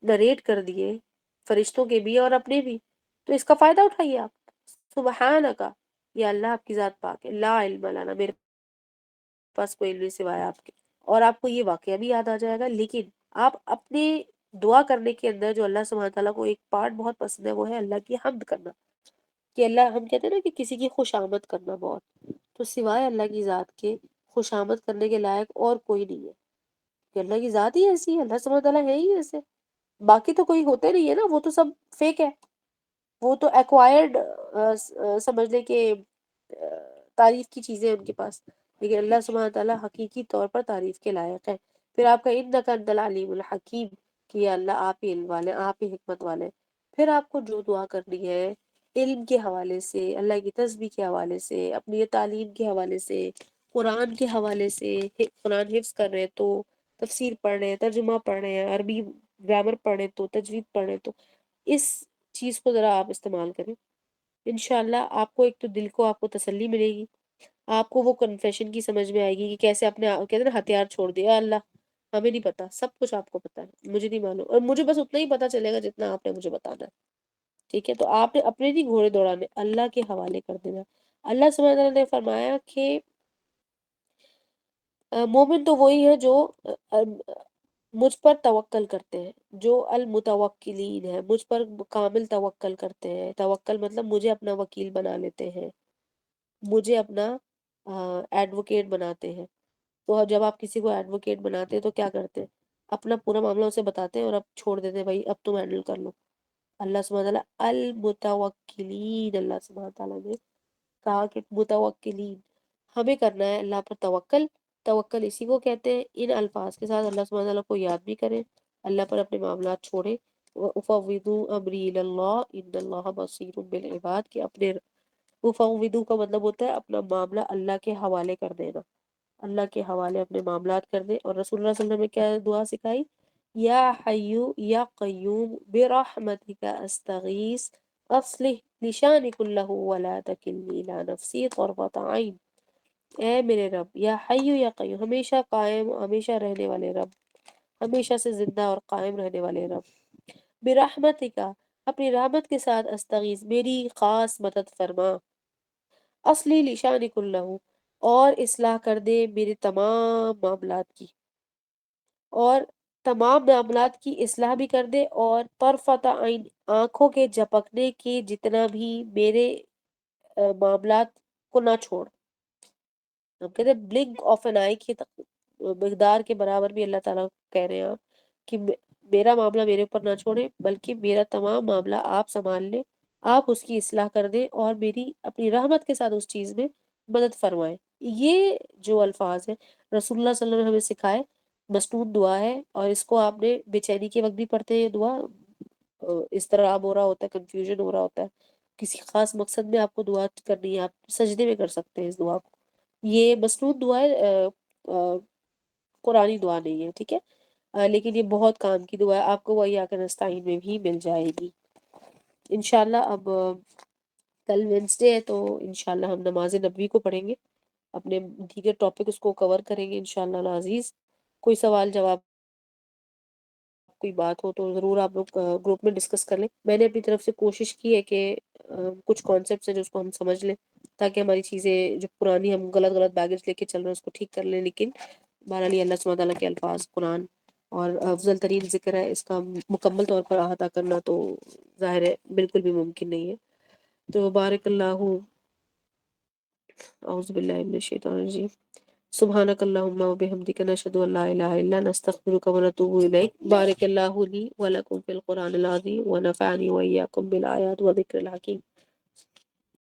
نریٹ کر دیے، فرشتوں کے بھی اور اپنے بھی، تو اس کا فائدہ اٹھائیے آپ۔ سبحانکا، یہ اللہ آپ کی ذات پاک ہے، لا علم لنا، میرے پاس کوئی علم نہیں سوائے آپ کے، اور آپ کو یہ واقعہ بھی یاد آ جائے گا، لیکن آپ اپنے دعا کرنے کے اندر جو اللہ سبحانہ تعالیٰ کو ایک پارٹ بہت پسند ہے وہ ہے اللہ کی حمد کرنا، کہ اللہ، ہم کہتے ہیں نا کہ کسی کی خوش آمد کرنا بہت، تو سوائے اللہ کی ذات کے خوش آمد کرنے کے لائق اور کوئی نہیں ہے، کہ اللہ کی ذات ہی ایسی ہے، اللہ سبحانہ تعالیٰ ہے ہی ایسے، باقی تو کوئی ہوتے نہیں ہے نا، وہ تو سب فیک ہے، وہ تو ایکوائرڈ سمجھ لیں کہ تعریف کی چیزیں ہیں ان کے پاس، لیکن اللہ سبحانہ تعالیٰ حقیقی طور پر تعریف کے لائق ہے۔ پھر آپ کا انک انت العلیم الحکیم، کہ یا اللہ آپ ہی علم والے ہیں، آپ ہی حکمت والے ہیں۔ پھر آپ کو جو دعا کرنی ہے علم کے حوالے سے، اللہ کی تسبیح کے حوالے سے، اپنی یہ تعلیم کے حوالے سے، قرآن کے حوالے سے، قرآن حفظ کر رہے ہیں تو تفسیر پڑھ رہے ہیں، ترجمہ پڑھ رہے ہیں، عربی گرامر پڑھ رہے ہیں تو تجوید پڑھ رہے ہیں، تو اس چیز کو ذرا آپ استعمال کریں، انشاءاللہ آپ کو ایک تو دل کو آپ کو تسلی ملے گی، آپ کو وہ کنفیشن کی سمجھ میں آئے گی کہ کیسے اپنے کہتے ہیں نا ہتھیار چھوڑ دیا، اللہ ہمیں نہیں پتا، سب کچھ آپ کو پتا ہے، مجھے نہیں معلوم، اور مجھے بس اتنا ہی پتا چلے گا جتنا آپ نے مجھے بتانا ہے، ٹھیک ہے، تو آپ نے اپنے نہیں گھوڑے دوڑانے، اللہ کے حوالے کر دینا۔ اللہ سبحانہ تعالیٰ نے فرمایا کہ مومن تو وہی ہے جو مجھ پر توکل کرتے ہیں، جو المتوکلین ہے، مجھ پر کامل توکل کرتے ہیں، توکل مطلب مجھے اپنا وکیل بنا لیتے ہیں، مجھے اپنا ایڈوکیٹ بناتے ہیں، تو جب آپ کسی کو ایڈوکیٹ بناتے ہیں تو کیا کرتے ہیں، اپنا پورا معاملہ اسے بتاتے ہیں اور اب چھوڑ دیتے ہیں، بھائی اب تم ہینڈل کر لو۔ اللہ سبحانہ تعالیٰ المتوکلین، اللہ سبحانہ تعالیٰ نے کہا کہ متوکلین، ہمیں کرنا ہے اللہ پر توکل، توکل اسی کو کہتے ہیں، ان الفاظ کے ساتھ اللہ سبحانہ تعالیٰ کو یاد بھی کریں، اللہ پر اپنے معاملات چھوڑیں، وَأُفَوِّضُ أَمْرِي إِلَى اللَّهِ إِنَّ اللَّهَ بَصِيرٌ بِالْعِبَادِ، کہ اپنے افوضو کا مطلب ہوتا ہے اپنا معاملہ اللہ کے حوالے کر دینا، اللہ کے حوالے اپنے معاملات کر دیں، اور رسول اللہ صلی اللہ علیہ وسلم نے کیا دعا سکھائی، یا حیو یا قیوم برحمتک استغیث اصلح لشانی کلہ ولا تکلنی الی نفسی طرفۃ عین، اے میرے رب، یا حیو یا قیوم، ہمیشہ قائم، ہمیشہ رہنے والے رب، ہمیشہ سے زندہ اور قائم رہنے والے رب، برحمتک، اپنی رحمت کے ساتھ، استغیث، میری خاص مدد فرما، اصلی لشان کلہ، اور اصلاح کر دے میرے تمام معاملات کی، اور تمام معاملات کی اصلاح بھی کر دے، اور طرفۃ عین، آنکھوں کے جھپکنے کے جتنا بھی میرے معاملات کو نہ چھوڑ، ہم کہتے ہیں بلنک آف این آئی کی مقدار کے برابر بھی اللہ تعالیٰ کہہ رہے ہیں آپ کہ میرا معاملہ میرے اوپر نہ چھوڑے، بلکہ میرا تمام معاملہ آپ سنبھال لیں، آپ اس کی اصلاح کر دیں، اور میری اپنی رحمت کے ساتھ اس چیز میں مدد فرمائیں۔ یہ جو الفاظ ہیں رسول اللہ صلی اللہ علیہ وسلم نے ہمیں سکھائے، مسنون دعا ہے، اور اس کو آپ نے بے چینی کے وقت بھی پڑھتے ہیں، یہ دعا اضطراب ہو رہا ہوتا ہے، کنفیوژن ہو رہا ہوتا ہے، کسی خاص مقصد میں آپ کو دعا کرنی ہے، آپ سجدے میں کر سکتے ہیں اس دعا کو، یہ مسنون دعا ہے، قرآنی دعا نہیں ہے، ٹھیک ہے، لیکن یہ بہت کام کی دعا ہے، آپ کو وہی آکر نستعین میں بھی مل جائے گی انشاءاللہ۔ اب کل وینسڈے ہے تو انشاءاللہ ہم نماز نبوی کو پڑھیں گے، اپنے دیگر ٹاپک اس کو کور کریں گے انشاءاللہ العزیز۔ کوئی سوال جواب، کوئی بات ہو تو ضرور آپ لوگ گروپ میں ڈسکس کر لیں، میں نے اپنی طرف سے کوشش کی ہے کہ کچھ کانسیپٹس ہیں جو اس کو ہم سمجھ لیں، تاکہ ہماری چیزیں جو پرانی ہم غلط بیگیج لے کے چل رہے ہیں اس کو ٹھیک کر لیں، لیکن بہرحال اللہ سبحانہ تعالیٰ کے الفاظ قرآن اور افضل ترین ذکر ہے، اس کا مکمل طور پر احاطہ کرنا تو ظاہر ہے بالکل بھی ممکن نہیں ہے، تو بارک اللہ، اعوذ باللہ من الشیطان الرجیم، سبحانك اللهم وبحمدك نشهد ان لا اله الا انت نستغفرك ونتوب اليك بارك الله لي ولكم في القرآن العظيم ونفعني واياكم بالآيات وذكر الحكيم